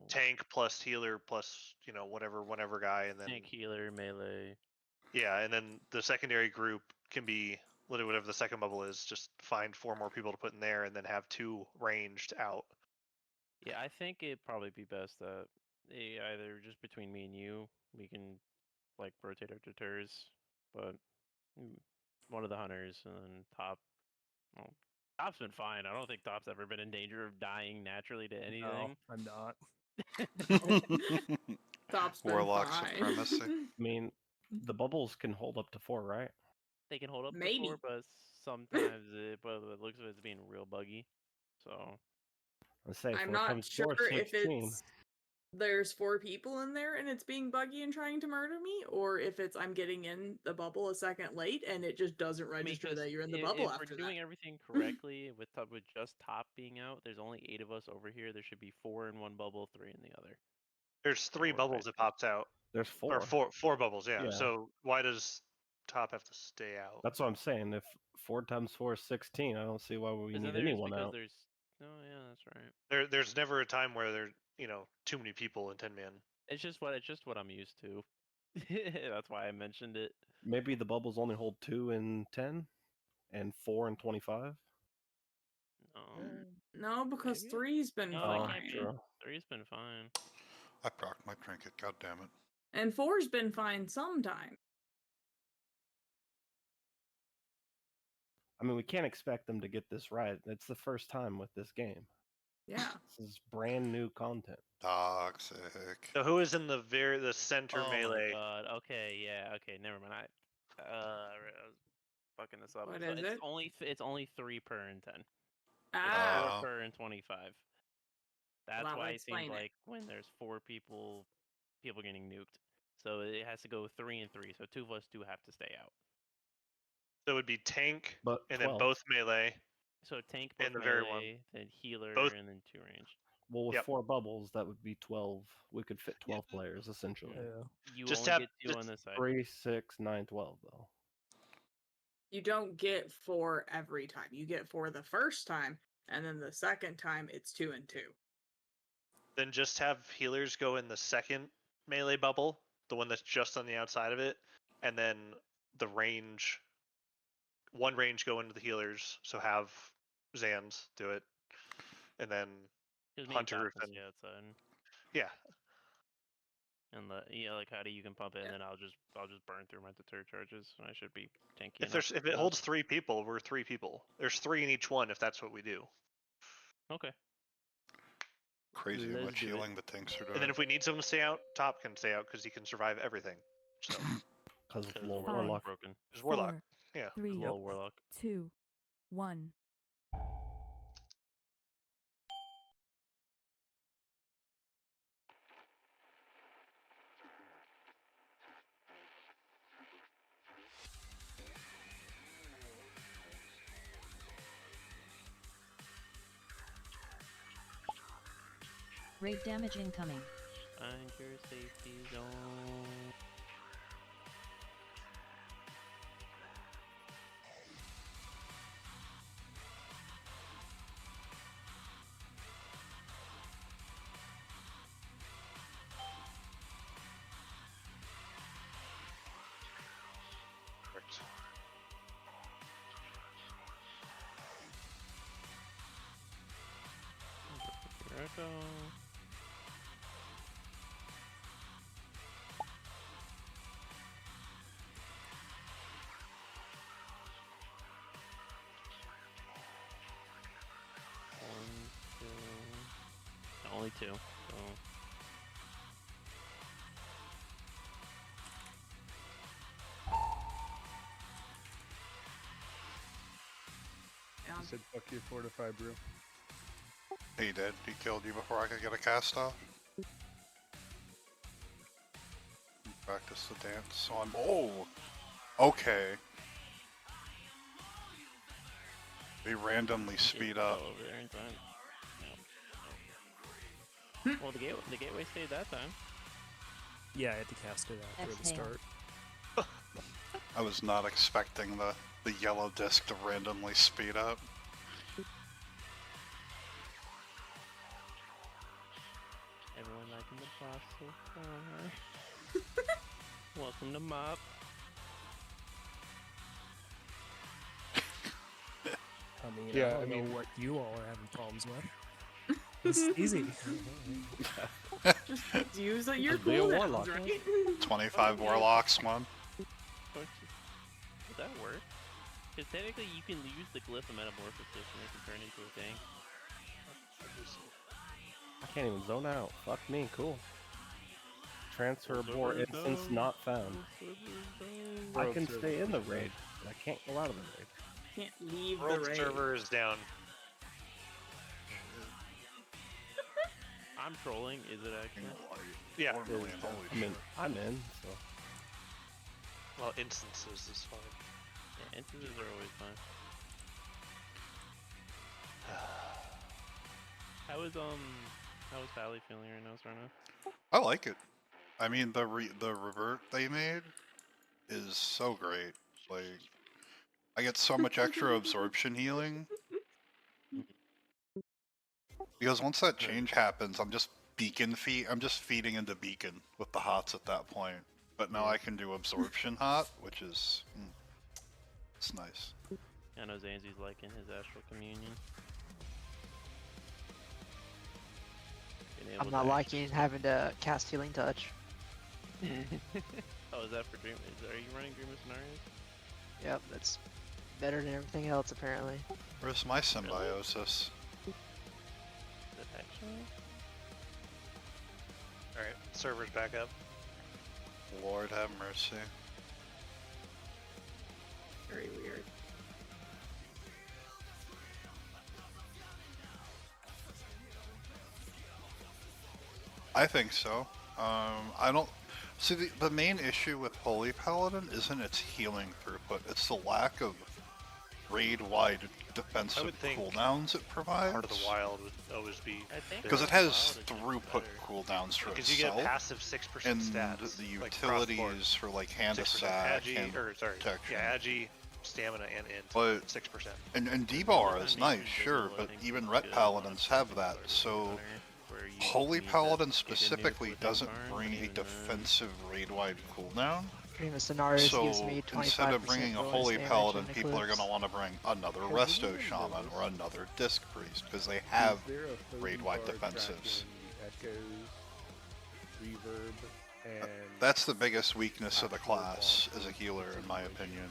tank plus healer plus, whatever guy, and then Tank, healer, melee. yeah, and then the secondary group can be literally whatever the second bubble is. Just find 4 more people to put in there, and then have 2 ranged out. Yeah, I think it'd probably be best that either just between me and you, we can like rotate our deters, but one of the hunters and then top. Well, top's been fine. I don't think top's ever been in danger of dying naturally to anything. No, I'm not. Top's been Warlock fine. supremacy. I mean, the bubbles can hold up to 4, right? They can hold up to Maybe. 4, but sometimes it looks like it's being real buggy. So Let's say I'm 4 not times sure 4 if 16. there's 4 people in there and it's being buggy and trying to murder me, or if it's I'm getting in the bubble a second late and it just doesn't register that you're in the bubble if after we're doing everything correctly with just top being out, there's only 8 of us over here. There should be 4 in one bubble, 3 in the other. There's 3 bubbles that pops out. There's 4. Or 4 bubbles, yeah. Yeah. So why does top have to stay out? That's what I'm saying. If 4 times 4 is 16, I don't see why we Isn't need there anyone because out. there's oh yeah, that's right. There's never a time where there too many people in 10 man. It's just what I'm used to. That's why I mentioned it. Maybe the bubbles only hold 2 in 10 and 4 in 25. No, because Maybe? 3's been No, fine. that can't be. 3's been fine. I procced my trinket, god damn it. And 4's been fine sometimes. I mean, we can't expect them to get this right. It's the first time with this game. Yeah. This is brand new content. Toxic. So who is in the center melee? Oh my god. Okay, yeah. Okay, never mind. I was fucking this up. What So is it? It's only 3 per in 10. Ah. It's 4 per in 25. That's Well, why it explain seems it. like when there's 4 people getting nuked. So it has to go 3 and 3. So 2 of us do have to stay out. So it would be tank, But and 12. then both melee. So tank, and both the very one. melee, then healer, Both- and then 2 range. Well, with Yep. 4 bubbles, that would be 12. We could fit 12 players, essentially. Yeah. You Just only have- get 2 just on this side. 3, 6, 9, 12, though. You don't get 4 every time. You get 4 the first time, and then the second time it's 2 and 2. Then just have healers go in the second melee bubble, the one that's just on the outside of it, and then the range, one range go into the healers. So have Zans do it, and then Just me and Hunter Top can and stay outside. yeah. And like Howdy, you can pump it, and then I'll just burn through my deter charges, and I should be tanky. If it holds 3 people, we're 3 people. There's 3 in each one if that's what we do. Okay. Crazy how Let's much do it. healing the tanks are doing. And then if we need someone to stay out, Top can stay out because he can survive everything. So Because of Because low Five. warlock. broken. there's Warlock. 4, Yeah. 3, Low warlock. 2, 1. Raid damage incoming. Find your safety zone. Perfect. Here I go. One, two. Only two. So. Yeah. He said, "Fuck you, fortify, brew." He did. He killed you before I could get a cast off. Practice the dance. So I'm. Oh! Okay. They randomly speed up. Over there in time. No. Well, the gateway stayed that time. Yeah, I had to cast it after the Exhale. start. I was not expecting the yellow disc to randomly speed up. Everyone liking the boss so far. Welcome to MoP. I mean, Yeah, I don't I mean- know what you all are having problems with. It's easy. Use your Be a cooldowns, warlock. right? 25 warlocks, one. Would that work? Because technically you can use the glyph of metamorphosis and it can turn into a tank. I can't even zone out. Fuck me, cool. Transfer abort Server instance down. not found. I World can server stay in the is raid, but I can't go out of the raid. Can't leave World the raid. server is down. I'm trolling, is it actually? Yeah. 4 million, holy I mean, shit. I'm in, so. Well, instances is fine. Yeah, instances are always fine. How is Valley feeling right now, Sarna? I like it. I mean, the revert they made is so great. Like, I get so much extra absorption healing. Because once that change happens, I'm just feeding into beacon with the hots at that point. But now I can do absorption hot, which is it's nice. I know Zanzi's liking his astral communion. Being able I'm not to- liking having to cast Healing Touch. Oh, is that for Dream? Are you running Dream of Scenarios? Yep, that's better than everything else apparently. Where's my symbiosis? Is it actually? Alright, server's back up. Lord have mercy. Very weird. I think so. I don't see the main issue with Holy Paladin isn't its healing throughput; it's the lack of raid-wide defensive would think cooldowns it provides. Part of the wild would always be I think Because it Wild has is just throughput better. cooldowns for because you get itself, passive 6% and stats. the like cross board. utilities for like hand 6% attack agi, and or sorry, protection. yeah, agi, stamina, and int. But 6%. and D-bar is nice, sure, but even Ret Paladins have that. So Holy Paladin specifically doesn't bring a defensive raid-wide cooldown. Dream of Scenarios So gives me 25% instead of bringing a bonus Holy damage Paladin, in people are Eclipse. going to want to bring another Resto Shaman or another Disc Priest because they have Is there a 30 raid-wide bar defensives. tracking Echoes, reverb, and That's the biggest weakness of the class as a healer, in my opinion.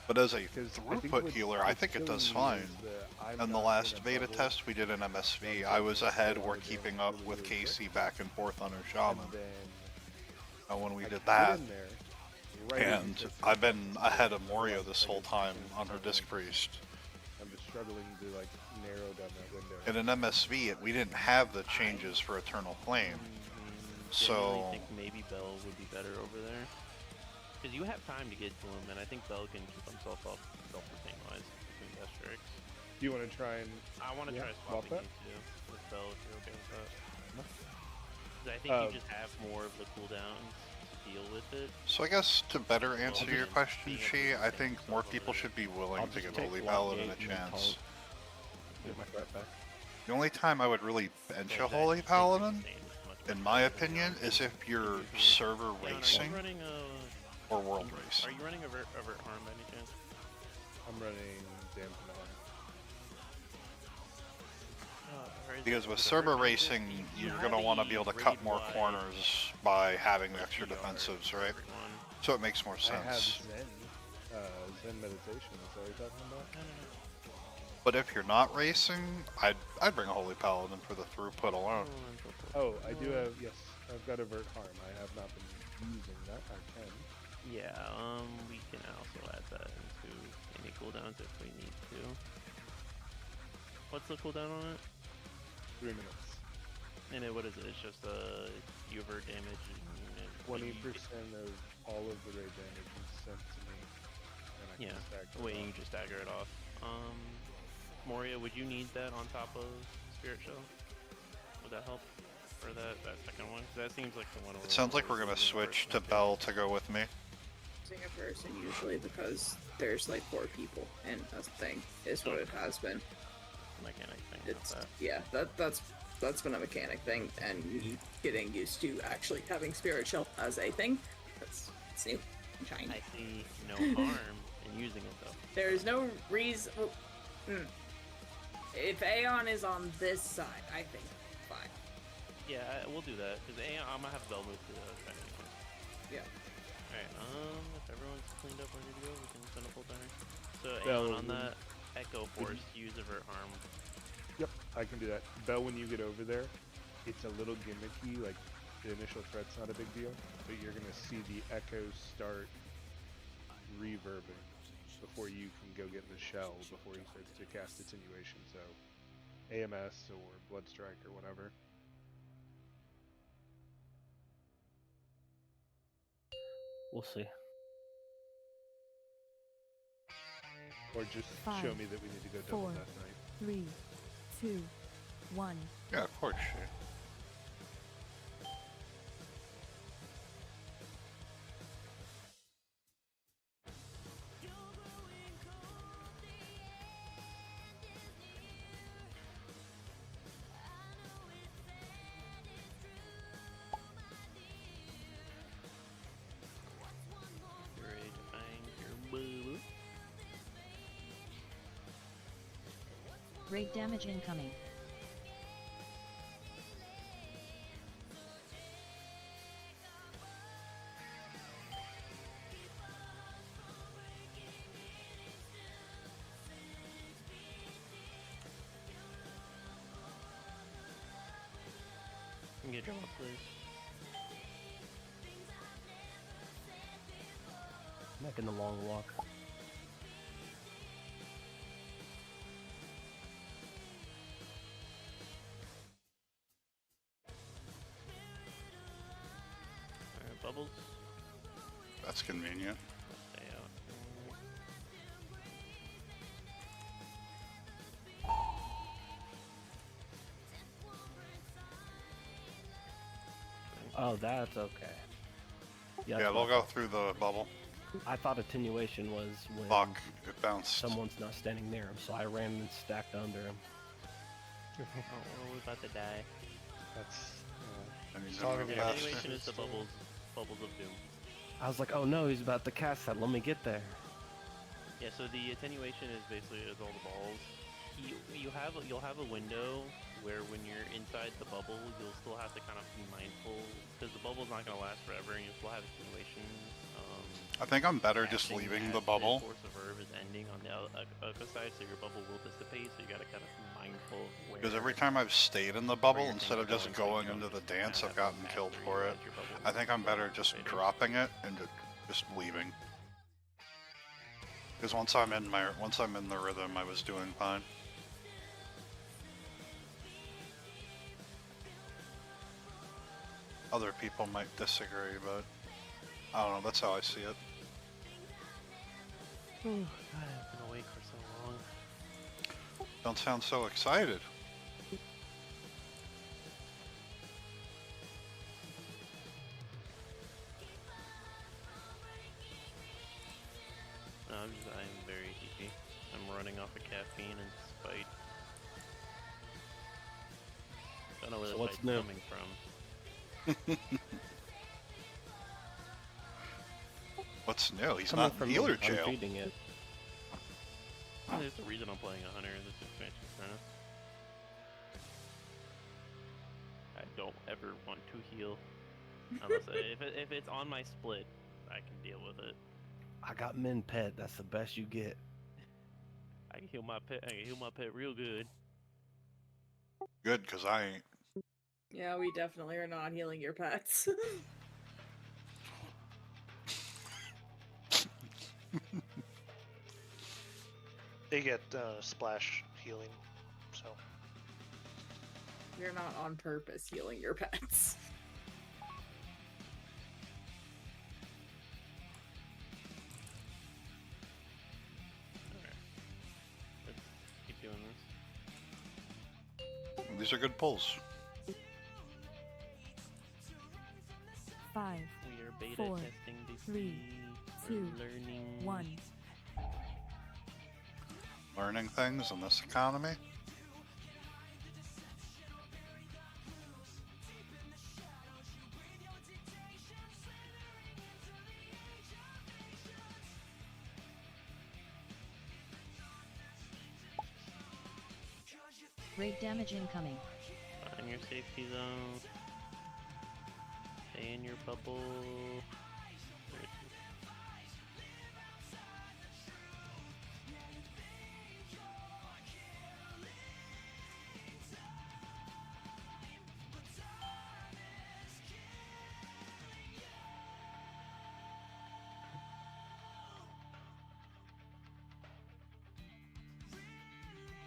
But as a because I think throughput what's- healer, I what's think it does killing me fine. is that I'm In the not last in a beta bubble, test we did in MSV, I was ahead, we're keeping up with Casey back and forth on her and Shaman. then And when we I did get that, in there, right as you and said I've been something, ahead of I'm Morio like, this I whole get time things on her done. Disc Priest. I'm just struggling to like narrow down that window. In an MSV, we didn't have the changes for Eternal Flame. I So- think maybe Bell would be better over there. Because you have time to get to him, and I think Bell can keep himself up self-sustain wise between Asterix. Do you want to try and I want to Yeah, try swap swapping that? you two with Bell if you're okay with that. 'Cause I think you just have more of the cooldowns to deal with it. So I guess to better answer your than question, being able to Shi, I stand think stuff more over people there. should be I'll willing to just give take Holy block Paladin a gate and then chance. taunt. Get my threat back. The only time I would really bench a Exactly, Holy just Paladin, stand is much in my better than opinion, Yondu is if and you're usually- server Yon, are you racing running or world Are racing. you running avert harm by any chance? I'm running Dampen Arm. Because with server racing, you're going to want to be able to cut more corners by having the extra defensives, right? So it makes more I have sense. Zen meditation. Is that what you're talking about? But if you're not racing, I'd bring a Holy Paladin for the throughput alone. Oh, I do have, yes, I've got Avert Harm. I have not been using that. I can. Yeah, we can also add that into any cooldowns if we need to. What's the cooldown on it? 3 minutes. And what is it? It's just you avert damage. 20% of all of the raid damage is sent to me. And I can stagger it wait, you off. just stagger it off. Moria, would you need that on top of Spirit Shell? Would that help? For that second one? 'Cause that seems like the one. It sounds like we're going to switch to Bell to go with me. Using a person usually because there's like 4 people and a thing is what it has been. Mechanic thing. It's that. yeah, that's been a mechanic thing, and getting used to actually having Spirit Shell as a thing. It's new and shiny. I see no harm in using it though. There is no reason. If Aeon is on this side, I think fine. Yeah, we'll do that because I'm gonna have Bell move to the second one. Yeah. Alright, if everyone's cleaned up ready to go, we can send a full timer. So Bell, Aeon on the Echo Force, use avert harm. Yep, I can do that. Bell, when you get over there, it's a little gimmicky, like the initial threat's not a big deal, but you're gonna see the echo start reverbing before you can go get in the shell before he starts to cast attenuation, so AMS or Blood Strike or whatever. We'll see. Or just show me that we need to go double 4, Death Knight. 3, 2, 1. Yeah, of course, shit. You're ready to find your boo. Raid damage incoming. Can you get drum up, please? Making the long walk. Alright, bubbles. That's convenient. Stay out. Oh, that's okay. Yeah, that's they'll what go through the bubble. I thought attenuation was when Fuck, it bounced. someone's not standing near him, so I ran and stacked under him. Oh, we're about to die. That's I need It's to all move gonna be past Attenuation it. is the bubbles of doom. I was like, oh no, he's about to cast that. Let me get there. Yeah, so the attenuation is basically is all the balls. You'll have a window where when you're inside the bubble, you'll still have to kind of be mindful because the bubble's not going to last forever, and you'll still have attenuation. I think I'm better just acting leaving as the bubble. Force of Verb is ending on the other side, so your bubble will dissipate. So you got to kind of be mindful. Where Because every time I've stayed in the bubble, your instead of things just are going, going so you into don't the kinda dance, have I've gotten mastery killed for it. as your bubble I think I'm better just dissipating. dropping it and just leaving. Because once I'm in the rhythm, I was doing fine. Other people might disagree, but I don't know. That's how I see it. God, I've been awake for so long. Don't sound so excited. running off of caffeine and spite. Don't know where So the what's spite's new? coming from. What's new? He's Coming not in from healer me, I'm jail. feeding it. There's a reason I'm playing a hunter in this expansion, kinda. I don't ever want to heal. Unless if it's on my split, I can deal with it. I got min pet. That's the best you get. I can heal my pet. I can heal my pet real good. Good, because I ain't. Yeah, we definitely are not healing your pets. They get splash healing, so. You're not on purpose healing your pets. Alright. Let's keep doing this. These are good pulls. 5, We are beta 4, testing this 3, week. 2, We're learning. 1. Learning things in this economy. Raid damage incoming. Find your safety zone. Stay in your bubble. Where is it?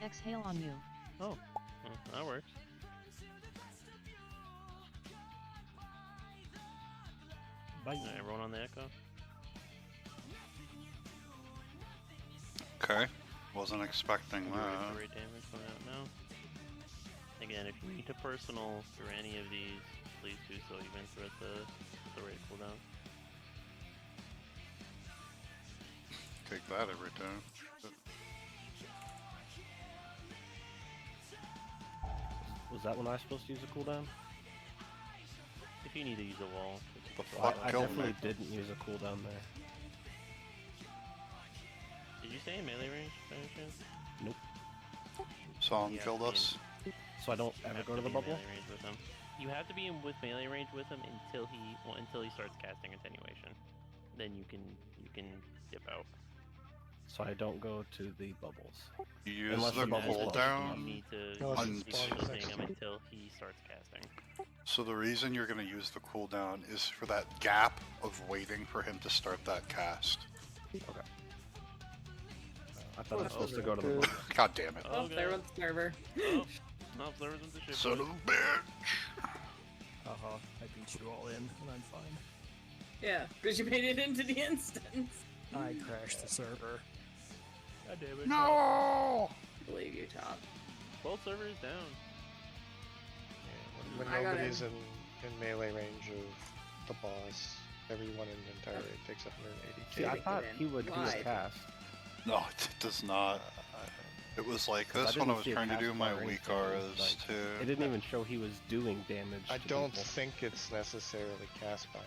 Exhale on you. Oh, well, that works. Bye. Alright, everyone on the echo? Okay. Wasn't expecting Can you ready that. for raid damage going out now? Again, if you need to personal through any of these, please do so even through the raid cooldown. Take that every time. Was that when I was supposed to use a cooldown? If you need to use a wall, The Well, fuck I killed definitely me. didn't use a cooldown there. did you say melee range by any chance? Nope. Song You have killed to be us. So I don't You ever have go to be the in bubble? melee range with him. You have to be in with melee range with him until he starts casting attenuation. Then you can dip out. So I don't go to the bubbles. You use Unless the the bubble's close. You cooldown. need to Unless it you spawns still next seeing him to you. until he starts casting. So the reason you're going to use the cooldown is for that gap of waiting for him to start that cast. Okay. I thought I was supposed to go to the Good. bubble. God damn it. Oh, there went the server. Oh, no, observers into shit. Son of a bitch. Haha, I beat you all in, and I'm fine. Yeah, because you made it into the instance. I crashed the server. God damn it. No! Believe you, Top. Both servers down. When I got nobody's in melee range of the boss, everyone in the entire raid takes 180 See, I Take it thought in. he would do his Why? cast. No, it does not. It was like this I when I didn't was see a trying to cast do my bar or weak anything, auras like, too. It didn't even show he was doing damage. I to don't people. think it's necessarily cast by him.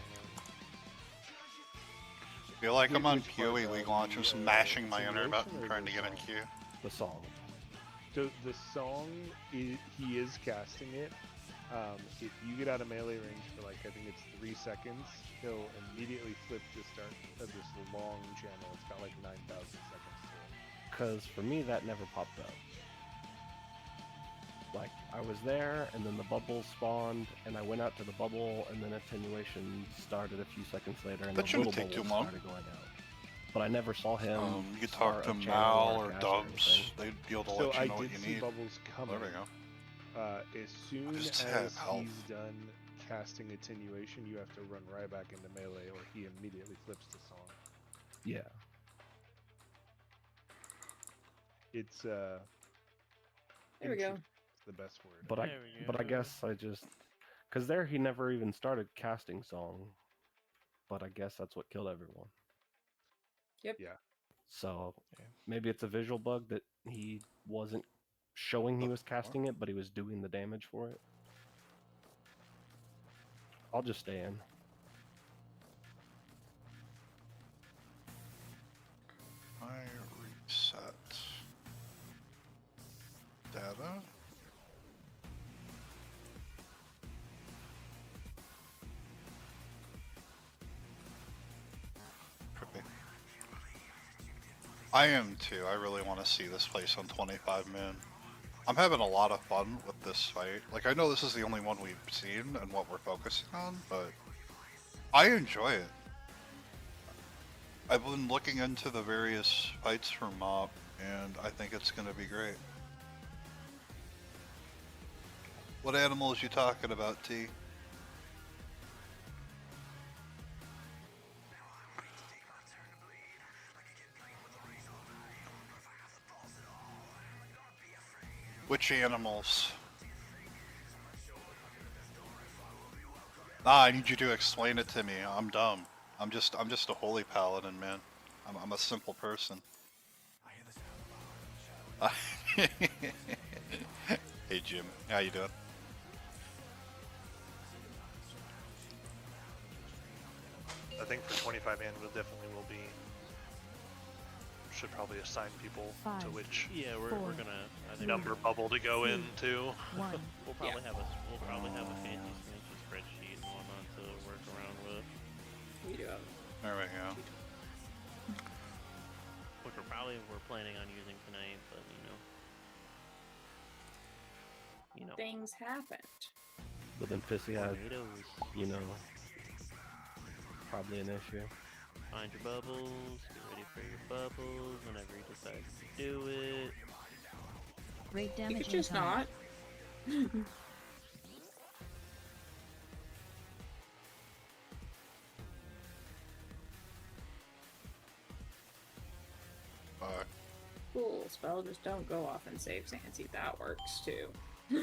I feel like I'm on Which part PoE of League Launch, the, just mashing my enter simulation button or trying the to get in song? queue. The song. So the song, he is casting it. If you get out of melee range for like, I think it's 3 seconds, he'll immediately flip the start of this long channel. It's got like 9,000 seconds to it. Because for me, that never popped up. Like, I was there, and then the bubble spawned, and I went out to the bubble, and then attenuation started a few seconds later, and That the little shouldn't take bubble too long. started going out. But I never saw him. You could start talk to a channel Mal or cast Dubs. anything. They'd be able to So let I you know did what you see need. bubbles coming. There we go. As soon just as have health. he's done casting attenuation, you have to run right back into melee, or he immediately flips the song. Yeah. It's There we go. It's the best word. But I There we but I go. guess I just because there he never even started casting song. But I guess that's what killed everyone. Yep. Yeah. So maybe it's a visual bug that he wasn't showing he was casting it, but he was doing the damage for it. I'll just stay in. I reset data. Trippy. I am too. I really want to see this place on 25 men. I'm having a lot of fun with this fight. Like, I know this is the only one we've seen and what we're focusing on, but I enjoy it. I've been looking into the various fights for MoP, and I think it's going to be great. What animal is you talking about, T? Which animals? I need you to explain it to me. I'm dumb. I'm just a Holy Paladin, man. I'm a simple person. Hey Jim, how you doing? I think for 25 man, we'll definitely will be. Should probably assign people to 5, which Yeah, we're 4, gonna. I think number bubble to go 2, into. 1. we'll probably have a fancy spreadsheet and whatnot to work around with. We do have There we go. Which we're planning on using tonight, but you know. things happened. But then Pissy eyes, Tornadoes. you know, probably an issue. Find your bubbles, get ready for your bubbles whenever you decide to do it. Great You damage could just incoming. not. Cool spell, just don't go off and save Sansi. That works too. We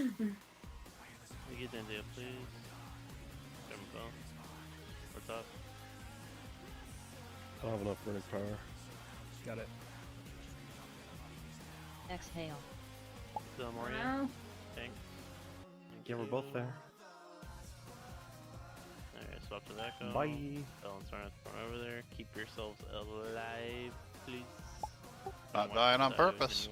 get Zanzia, please. Jump bell. What's up? I don't have enough running power. Got it. Exhale. Still more Wow. Thanks. Yeah, we're both there. Alright, swap to that go. Bye. Bell and Sarnath over there. Keep yourselves alive, please. Not dying on purpose.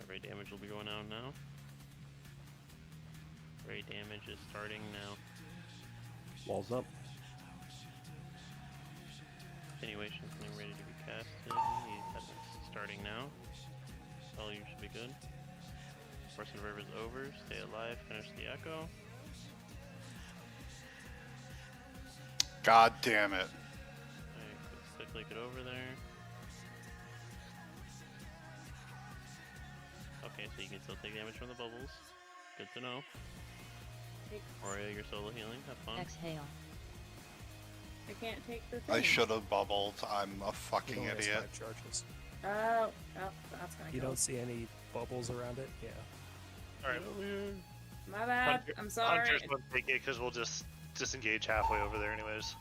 Ray damage will be going out now. Ray damage is starting now. Walls up. Continuation coming ready to be casted. That's starting now. Well, you should be good. Force and Verve is over. Stay alive. Finish the echo. God damn it. Alright, quickly get over there. Okay, so you can still take damage from the bubbles. Good to know. Oreo, you're solo healing. Have fun. Exhale. I can't take the thing. I should have bubbled. I'm a fucking It only has idiot. 5 charges. Oh, that's gonna You kill. don't see any bubbles around it? Yeah. Alright. My bad. I'm sorry. Hunters won't take it because we'll just disengage halfway over there anyways.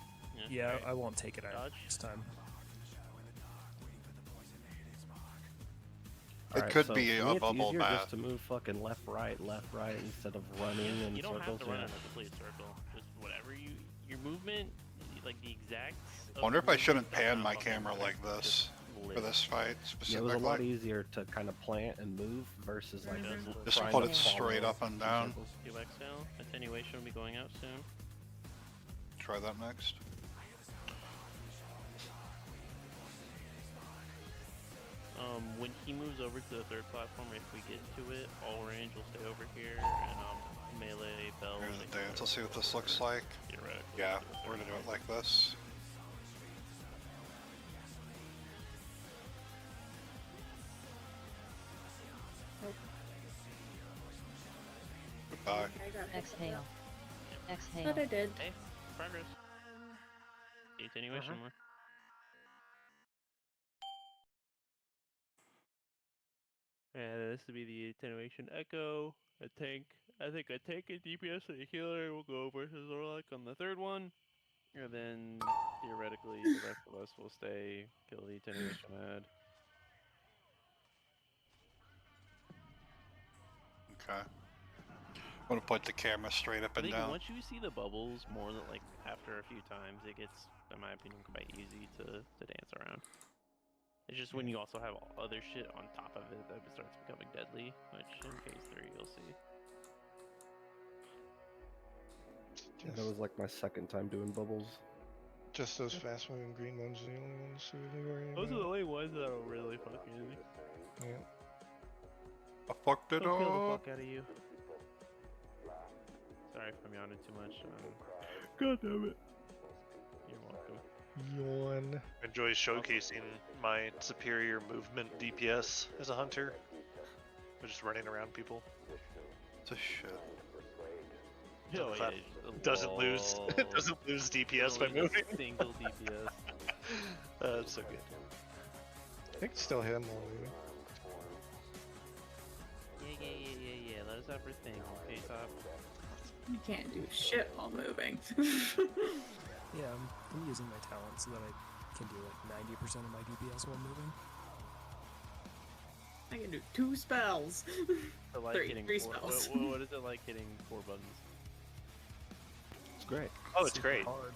Yeah, alright. I won't take it out Dodge. this time. It Alright, could so be for a me bubble it's easier bath. just to move fucking left, right, instead of running in You don't circles. have to run Yeah. in a complete circle. Just whatever your movement, like the exact. I wonder if I shouldn't pan my camera like this for live. this fight Yeah, it was specifically. a lot easier to kind of plant and move versus like Just trying put to it straight follow up and in down. circles. You exhale. Attenuation will be going out soon. Try that next. When he moves over to the third platform, if we get to it, all range will stay over here, and melee, bell. Here's the dance. Let's see what this looks like. Theoretically, Yeah, to the we're third gonna do it one. like this. Goodbye. I got it. Exhale. Exhale. But I did. Hey, progress. Attenuation more. And this would be the attenuation echo, a tank, I think a tank, a DPS, and a healer will go versus Orlac on the third one. And then, theoretically, the rest of us will stay, kill the attenuation ad. Okay. I'm gonna point the camera straight up I and think down. once you see the bubbles more than, like, after a few times, it gets, in my opinion, quite easy to dance around. It's just when you also have other shit on top of it that it starts becoming deadly, which in phase 3 you'll see. That was like my second time doing bubbles. Just those fast moving green ones are the only ones to really worry about. Those are the only ones that are really fucking. Yeah. I fucked it They'll kill the up. fuck out of you. Sorry if I'm yawning too much. God damn it. You're welcome. Yawn. Enjoy showcasing my superior movement DPS as a hunter. I'm just running around people. It's a shit. Oh, That yeah, doesn't lose doesn't lose DPS by Literally moving. a single DPS. That's so good. I think it's still him while moving. Yeah. Let us have our thing. Okay, top. You can't do shit while moving. Yeah, I'm using my talent so that I can do like 90% of my DPS while moving. I can do 2 spells. So like Three hitting 4, spells. what is it like hitting 4 buttons? It's great. Oh, it's Super great. hard.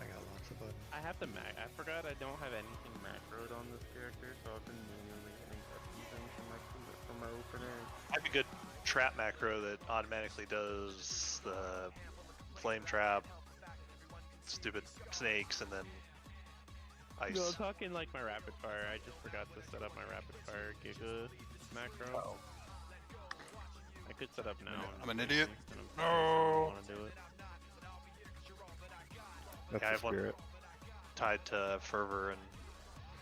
I got lots of buttons. I have to I forgot I don't have anything macroed on this character, so I've been manually hitting everything from my opener. I have a good trap macro that automatically does the flame trap, stupid snakes, and then ice. No, I'm talking like my rapid fire. I just forgot to set up my rapid fire Giga macro. I could set up now. I'm an idiot. I No. want to do it. That's Yeah, I the have one. spirit. Tied to fervor and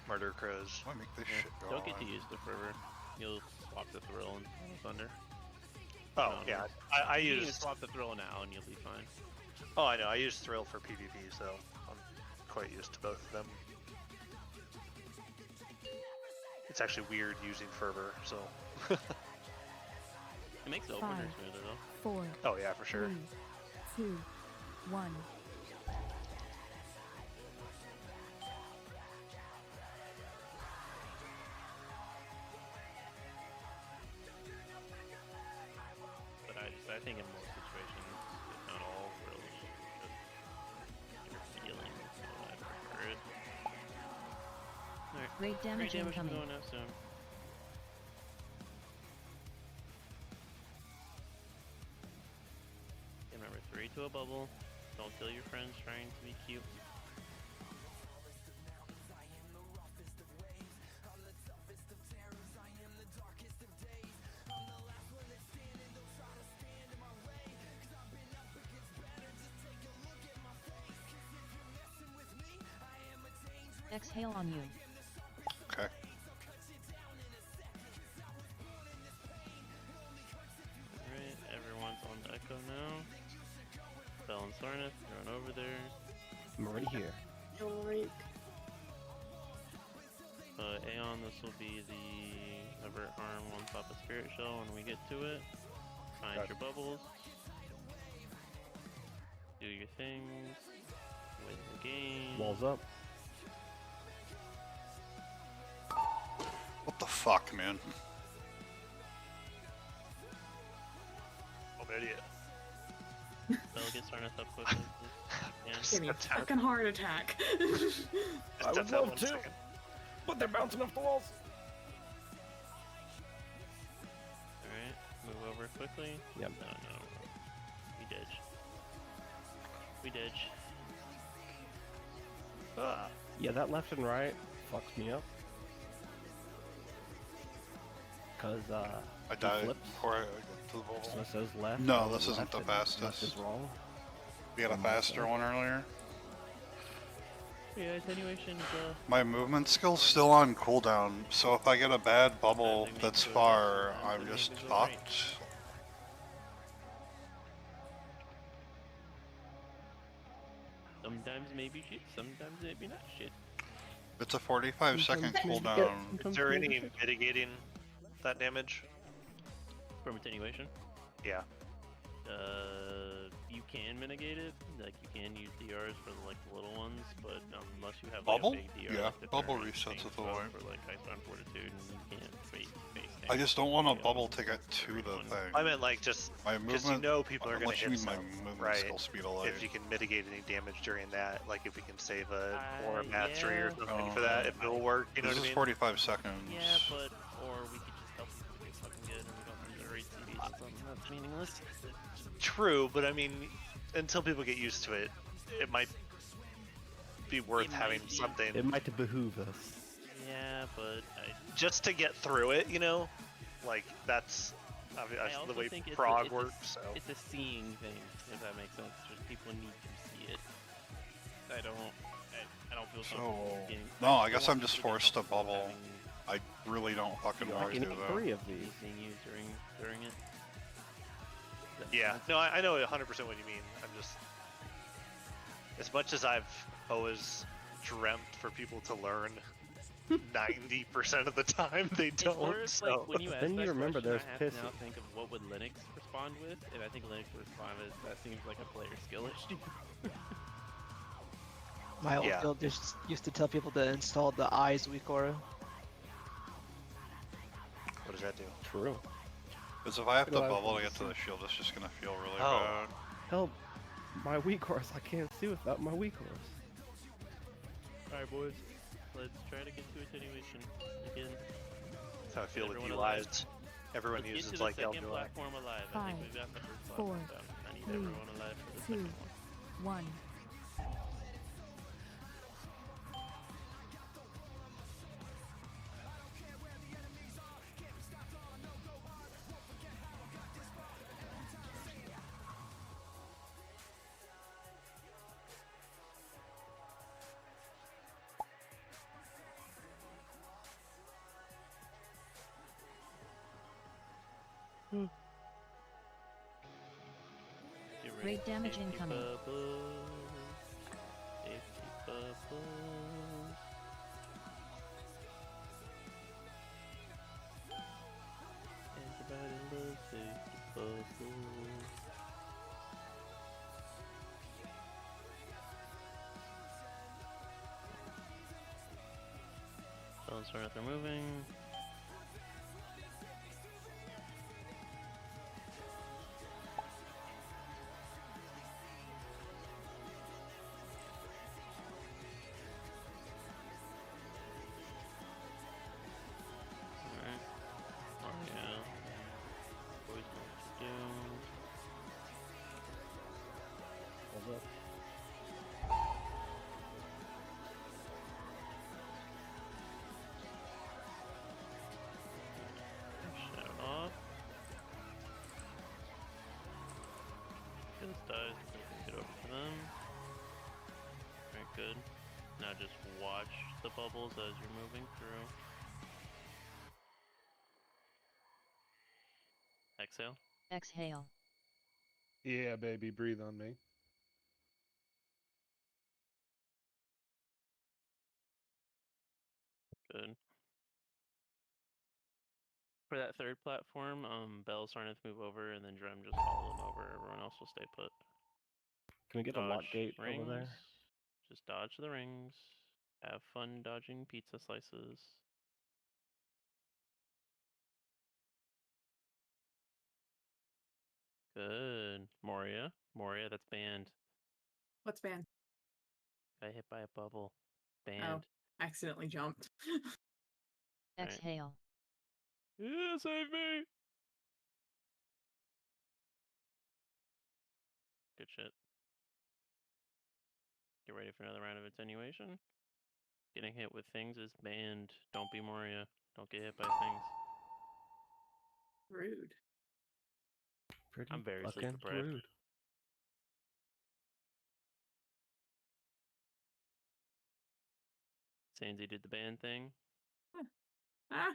murder crows. I make this Yeah. shit go Don't get to on. use the fervor. You'll swap the thrill and thunder. Oh No, yeah, no. I You can used. swap the thrill now and you'll be fine. Oh, I know. I use thrill for PvP, so I'm quite used to both of them. It's actually weird using fervor, so. It makes the opener 5, smoother though. 4, Oh yeah, for sure. 3, 2, 1. But I think in most situations, if not all, really, you're feeling, so I prefer it. Alright, Great damage damage incoming. going out soon. Remember, 3 to a bubble. Don't kill your friends trying to be cute. Exhale on you. Okay. Alright, everyone's on the echo now. Bell and Sarnath, you're on over there. I'm already here. Yoink. Aeon, this will be the avert harm on top of Spirit Shell when we get to it. Find Got your bubbles. Do your things. Win the game. Walls up. What the fuck, man? I'm an idiot. Bell, get Sarnath up quickly, please. Give me a fucking heart attack. Just I would that love 1 to. second. But they're bouncing off the walls. Alright, move over quickly. Yep. No. We ditch. We ditch. Ah, Yeah, that left and right fucks me up. Cause I he died flips, before I get to the bubble. so it says left. No, and this isn't left the and fastest. Left is wrong. We had a faster one earlier. Yeah, attenuation is My movement skill's still on cooldown, so if I get a bad bubble that's far, I'm just fucked. sometimes maybe shit, sometimes maybe not shit. It's a 45-second Sometimes maybe cooldown. is there any mitigating that damage? From attenuation. Yeah. You can mitigate it. Like you can use DRs for the little ones, but unless you have Bubble? like a big DR, Yeah, like the bubble Turner resets with the Spell wipe. for like Icebound Fortitude, and you can't face I just don't want a bubble to get to the thing. I meant like just my because movement. you know people are going to unless you hit mean my some, movement right? skill speed of light. If you can mitigate any damage during that, like if we can save a or mastery yeah. or something for that, if it'll work, you know this what I is mean? 45 seconds. Yeah, but or we could just help people get fucking good, and we don't use our ACDs or something. That's meaningless. True, but I mean, until people get used to it, it might be worth having something. It might behoove us. Yeah, but just to get through it, you know, like that's the way prog works. So it's a seeing thing, if that makes sense. Just people need to see it. I don't feel comfortable getting. No, I guess I'm just forced to bubble. I really don't fucking want to do that. 3 of these being used during it. Yeah, no, I know 100% what you mean. I'm just, as much as I've always dreamt for people to learn, 90% of the time they don't. So. Like, when you ask then you remember there's I have to now think of what would Linux respond with, and I think Linux would respond as that seems like a player skill issue. My old build just used to tell people to install the Eyes weak aura. What does that do? True. Because if I have to bubble to get to the shield, it's just gonna feel really bad. Help! My weak auras, I can't see without my weak auras. Alright, boys. Let's try to get to attenuation again. That's how I feel with alive. UIs. Everyone Let's uses get to like the second LUI. platform alive. I think we've got the first platform down. I need everyone alive for the second one. 1. Great damage incoming. Safety bubbles. Everybody loves safety bubbles. Felons are out there moving. Dies, get over to them. Very good. Now just watch the bubbles as you're moving through. Exhale. Exhale. Yeah, baby, breathe on me. Good. For that third platform, Bell's starting to move over, and then Drem just follow them over. Everyone else will stay put. Can we get a lock gate rings, over there? Just dodge the rings. Have fun dodging pizza slices. Good. Moria, that's banned. What's banned? Got hit by a bubble. Banned. Oh, accidentally jumped. Exhale. Yeah, save me! Good shit. Get ready for another round of attenuation. Getting hit with things is banned. Don't be Moria. Don't get hit by things. Rude. I'm very sleep deprived. Rude. Sandy did the ban thing. Ah.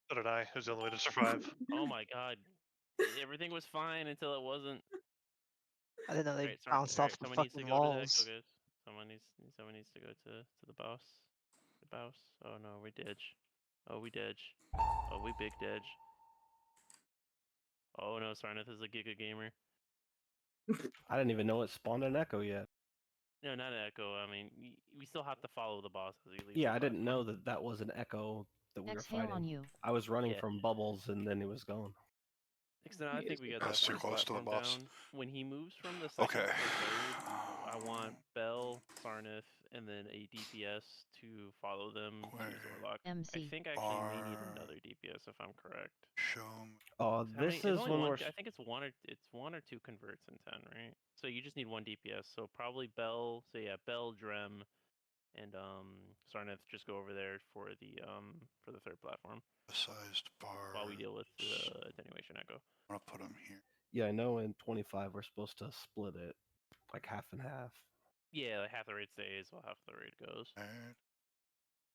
So did I. It was the only way to survive. Oh my god. Everything was fine until it wasn't. I didn't know they bounced off the fucking walls. Someone needs to go to the boss. The boss. Oh no, we ditch. Oh we ditch. Oh we big ditch. Oh no, Sarnath is a Giga gamer. I didn't even know it spawned an echo yet. No, not an echo. I mean, we still have to follow the boss as he leaves. Yeah, the I didn't know platform. that was an echo that we were Exhale on fighting. you. I was running Yeah. from bubbles and then he was gone. I think we got that That's too first close to the platform boss. down. When he moves from the second Okay. to the third, I want Bell, Sarnath, and then a DPS to follow them to Where Zorlok. MC. I think actually may need are- another DPS if I'm correct. Show me. Oh, How many? this It's is only when one. we're. I think it's one or two converts in 10, right? So you just need one DPS. So probably Bell. So yeah, Bell, Drem, and Sarnath just go over there for the third platform Sized bar. while we deal with the attenuation echo. I'm gonna put them here. Yeah, I know in 25 we're supposed to split it like half and half. Yeah, like half the raid stays while half the raid goes. Alright.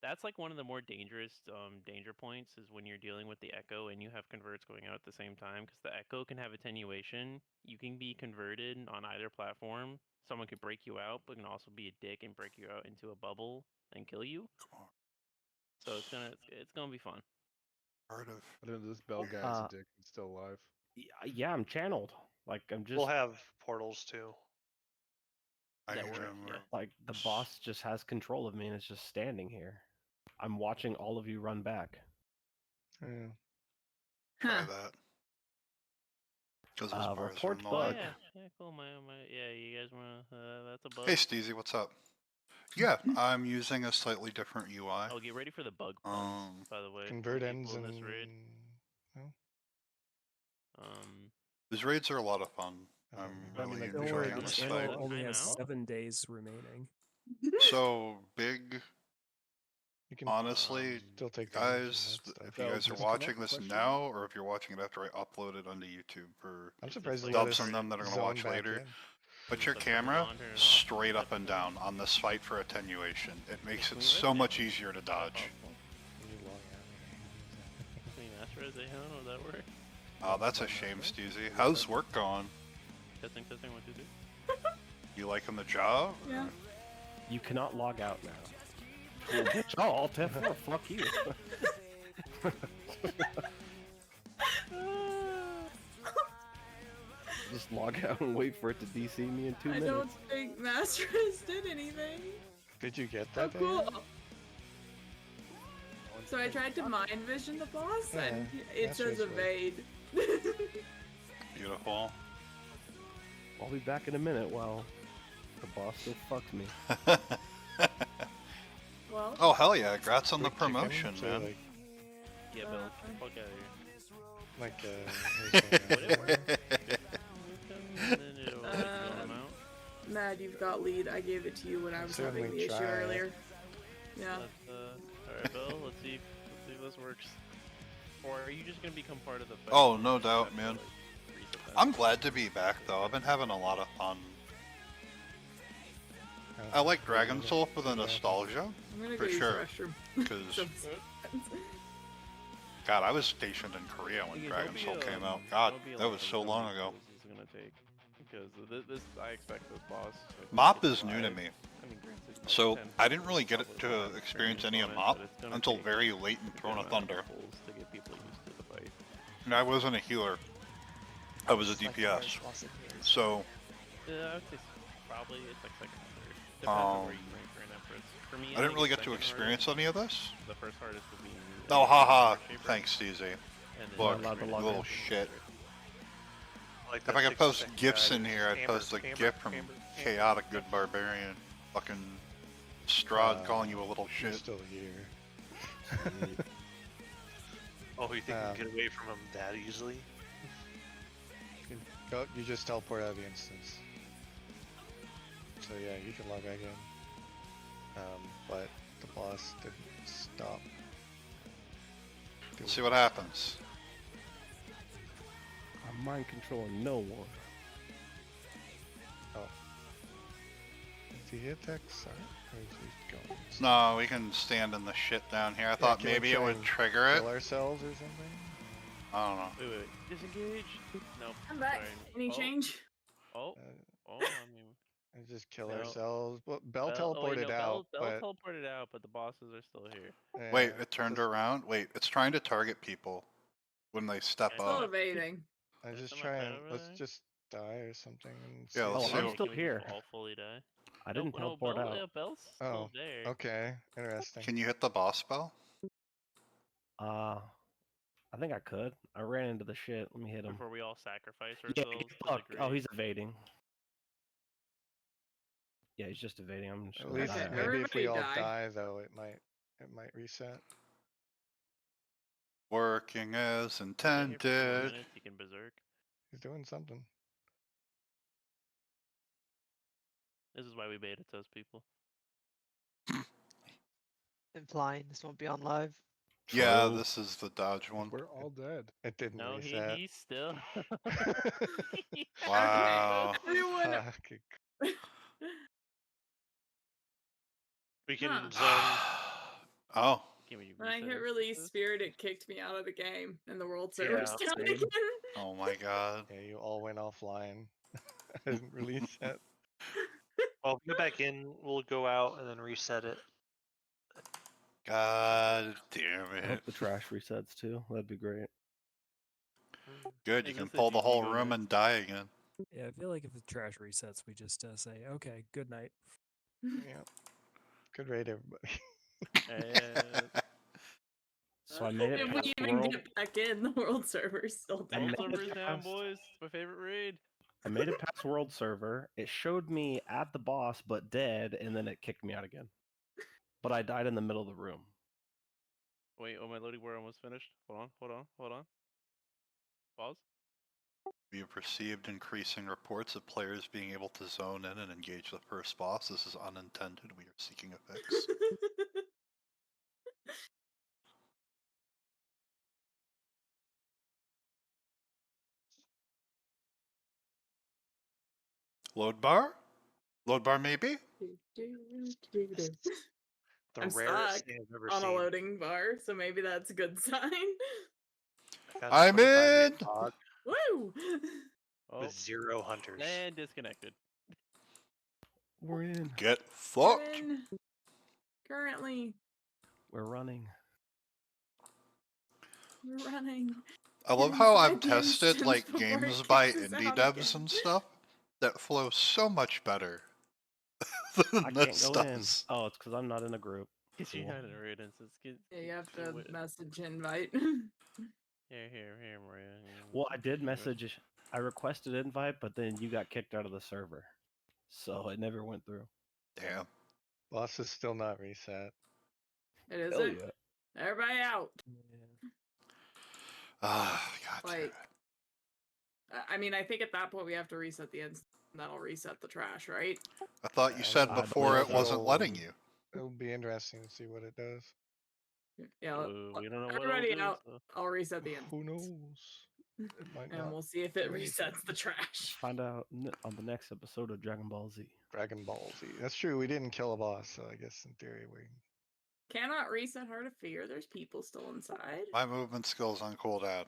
That's like one of the more dangerous danger points is when you're dealing with the echo and you have converts going out at the same time because the echo can have attenuation. You can be converted on either platform. Someone could break you out, but can also be a dick and break you out into a bubble and kill you. Come on. So it's gonna be fun. Part of. I don't know, this Bell guy's a dick. He's still alive. Yeah, I'm channeled. Like I'm just We'll have portals too. That work, Hydrogen yeah. like the boss just has control of me and is just standing here. I'm watching all of you run back. Yeah. Try Huh. that. Because those bars are Report annoying. bug. Yeah, cool. Yeah, you guys wanna? That's a bug. Hey Steezy, what's up? Yeah, I'm using a slightly different UI. Oh, get ready for the bug puns, by the way. Convert for ends people and in this raid. no? These raids are a lot of fun. I'm I really mean, like, Don't worry, enjoying the this channel fight. only I has know. 7 days remaining. So big. You can Honestly, still take damage and guys, that stuff. if you Bell, guys are just come up, watching this question? now, or if you're watching it after I upload it onto YouTube for I'm surprised like they let dubs us and them that are going to zone watch back later, in. put your Just turn it camera on, turn it off, straight up that's and cool. down on this fight for attenuation. It makes can it we so rest much it? easier to dodge. You log out. Can you master as a hound? Will that work? Oh, that's a shame, Steezy. How's work going? Testing, 1, 2, 3. You liking the job? Yeah. You cannot log out now. Oh, Alt F4, fuck you. Just log out and wait for it to DC me in 2 I minutes. don't think Master Race did anything. Did you get Oh, that? cool. Diane? So I tried to mind vision the boss, and Yeah, it says Master Race evade. Beautiful. I'll be back in a minute while the boss still fucks me. Well, Oh, hell yeah. Congrats on the Quick chicken, promotion, so, man. Like, Yeah, Bill, get the fuck out of here. like And then it'll like, zone 'em out. Mad, you've got lead. I gave it to you when I was having Certainly the issue try. earlier. Yeah. Alright, Bill, let's see if this works. Or are you just gonna become part of the fight? Oh, no doubt, Have to, man. like, reset that? I'm glad to be back, though. I've been having a lot of fun. I like Dragon Soul for the nostalgia, I'm gonna for go sure. use the restroom. because, So- God, I was stationed in Korea when Again, Dragon don't be Soul a- came out. God, don't be that was alarmed so how long many ago. kills this is gonna take, because this I expect this boss. if MoP it's is new to alive- me. I mean, granted, So 10 I didn't really get probably to won't experience experience any of on it, MoP but it's gonna until take very late in a good Throne of amount Thunder. pulls to get people used to the fight. And I wasn't a healer. I was a It's like the DPS. first boss in here. So, Yeah, I would say probably it's like second or third. Depends on where you rank for an Empress. For me, I didn't think really it's get to second experience hardest. any of this. The first hardest would be. Oh, haha. Shaper, Thanks, Steezy. and then Look, allowed to second log little in. shit. Like If that I could 6 post second GIFs guy in that here, I'd Amber- post a Amber- GIF from Amber- Chaotic Good Barbarian. Fucking Strahd calling you a little You're shit. still here. Oh, you think you Um, can get away from him that easily? Go, you just teleport out of the instance. So yeah, you can log back in. But the boss didn't stop. Let's see what happens. I'm mind controlling no one. Did he attack Sart? Or is he going? No, we can stand in the shit down here. I thought can we maybe it try would and trigger it. Kill ourselves or something? I don't know. Wait. Disengage. Nope. I'm back. Sorry. Any Oh, change? Oh. Uh, Oh. I mean. and just kill No. ourselves. Well, Bell Oh, wait, teleported no, out, Bell but teleported out, but the bosses are still here. yeah, Wait, it turned just- around? Wait, it's trying to target people when they step Yeah. Still up. evading. I Is just someone try dead and over let's there? just die or something and Yeah, see let's if Oh, see I'm what- still Can we here. just all fully die? I didn't teleport Bell, out. Bell's Oh, still there. okay, interesting. Can you hit the boss bell? I think I could. I ran into the shit. Let me hit him. Before we all sacrifice Yeah, ourselves to the fuck. Oh, great. he's evading. Yeah, he's just evading. I'm just At gonna least die. Okay, maybe if we all everybody die. die though, it might reset. Working as Stay here for 2 more intended. minutes, you can berserk. He's doing something. This is why we beta test people. Implying this won't be on live. Yeah, True. this is the dodge one. We're all dead. It didn't No, reset. he's still. Wow. Everyone. Fuck. We can Huh. zone. Oh, Can we When I reset hit it? release spirit, it kicked me out of the game, and the world server's Yeah, down same. again. oh my god. Yeah, you all went offline. I didn't release that. Well, if we go back in, we'll go out and then reset it. God damn I it. hope the trash resets too. That'd be great. Good, I you can guess pull if the you whole go room next. and die again. Yeah, I feel like if the trash resets, we just say, okay, good night. Yeah. Good raid, everybody. So I made it If we past even world. get back in, the world server's still I down. made World it server's down, past- boys. It's my favorite raid. I made it past world server. It showed me at the boss, but dead, and then it kicked me out again. But I died in the middle of the room. Wait, oh, my loading, we're almost finished. Hold on. Pause. We have received increasing reports of players being able to zone in and engage the first boss. This is unintended. We are seeking a fix. Load bar? Load bar maybe? The I'm rarest stuck thing I've ever on a seen. loading bar, so maybe that's a good sign. I found I'm 25 in! dog Woo! Oh, with 0 hunters. and disconnected. We're in. Get We're fucked! in. Currently, We're running. we're running. I love Get how inside I've the tested instance like before games it by kicks us indie out devs again. and stuff that flow so much better than I this can't go in. does. Oh, it's because I'm not in a group. Because you're Cool. not in a raid instance. Yeah, you have to Wait, message invite. Here, Maria. Well, I did message. I requested invite, but then you got kicked out of the server, so it never went through. Damn. Boss is still not reset. It Hell isn't. yeah. Everybody out. Yeah. Ah, god damn Like, it. I mean, I think at that point we have to reset the instance. And that'll reset the trash, right? I thought you said I don't before know it wasn't so. letting you. It'll be interesting to see what it does. Yeah. We don't know what Everybody it'll do, out. so. I'll reset the instance. Who knows? It might And not. we'll see if it do anything. resets the trash. Find out on the next episode of Dragon Ball Z. Dragon Ball Z. That's true. We didn't kill a boss, so I guess in theory we. Cannot reset Heart of Fear. There's people still inside. My movement skills on cooldown.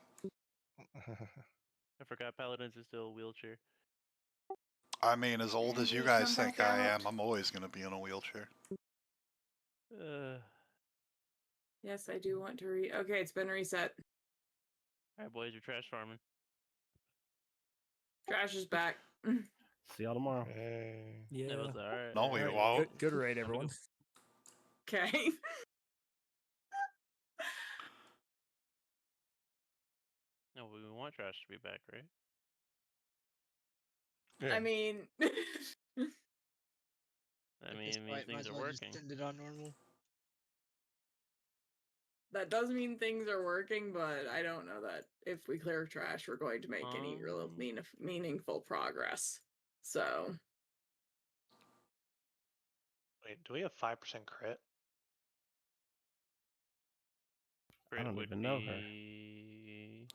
I forgot Paladins is still a wheelchair. I mean, as old as you Andy, guys come think back I am, out. I'm always gonna be in a wheelchair. Yes, I do want to Okay, it's been reset. Alright, boys, you're trash farming. Trash is back. See y'all tomorrow. Hey. Yeah. That was alright. No, we Alright, won't. Good raid, everyone. Okay. No, we want trash to be back, right? Yeah. I mean, I At mean, this it means point, might things as are well just working. send it on normal. that does mean things are working, but I don't know that if we clear trash, we're going to make any real meaningful progress. So, Wait, do we have 5% crit? Crit don't would even know her. be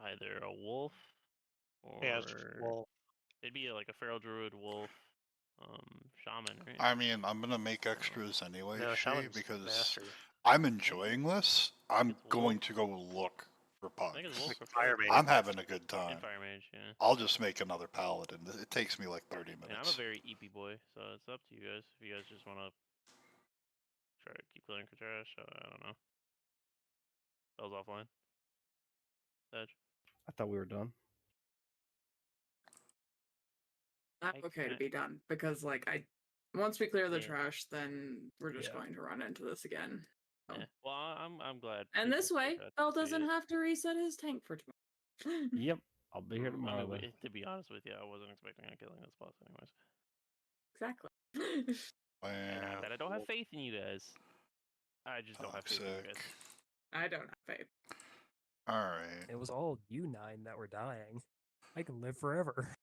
either a wolf or Yeah, it's well, it'd be like a feral druid, wolf, shaman, right? I mean, I'm gonna make extras anyway, no, Shay, shaman's because master. I'm enjoying this. I'm It's going wolf. to go look for I think it's pugs. wolf or Fire mage. I'm having a good And time. fire mage, yeah. I'll just make another paladin. It takes me like 30 And I'm a minutes. very EP boy, so it's up to you guys. If you guys just want to try to keep clearing trash, I don't know. That was offline. Edge. I thought we were done. I'm okay to be done because like once we clear the Yeah. trash, then we're just Yeah. going to run into this again. So. Yeah. Well, I'm glad. And people this way, still got Bell to see doesn't it. have to reset his tank for tomorrow. Yep, I'll be here I tomorrow. mean, then. to be honest with you, I wasn't expecting on killing this boss anyways. Exactly. And not Wow. that I don't have faith in you guys. I just don't have faith in you Toxic. guys. I don't have faith. Alright. It was all you 9 that were dying. I can live forever.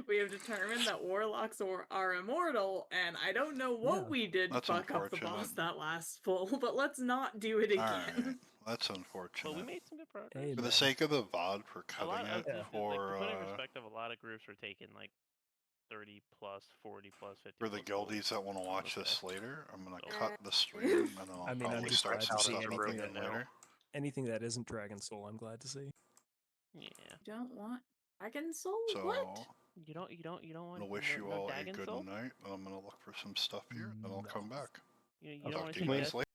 We have determined that warlocks are immortal, and I don't know what Yeah. we did to That's fuck up the boss unfortunate. that last pull, but let's not do it again. Alright. That's But we unfortunate. made some good progress. Hey, For the man. sake of the VOD, for A cutting lot of it Yeah. for like, to put in perspective, a lot of groups were taking like 30 plus, 40 plus, 50 for the plus pulls guildies that want to on watch this this day. later, I'm gonna So- cut the stream and then I'll I mean, I'm probably just start glad some to see stuff up anything again that- later. Anything that isn't Dragon Soul, I'm glad to see. Yeah. Don't want Dragon Soul? So What? You don't I'm want gonna wish you no all a Dagon good Soul? night, and I'm gonna look for some stuff here, and I'll come No. back. You Okay, don't want Talk to to see you Death guys later.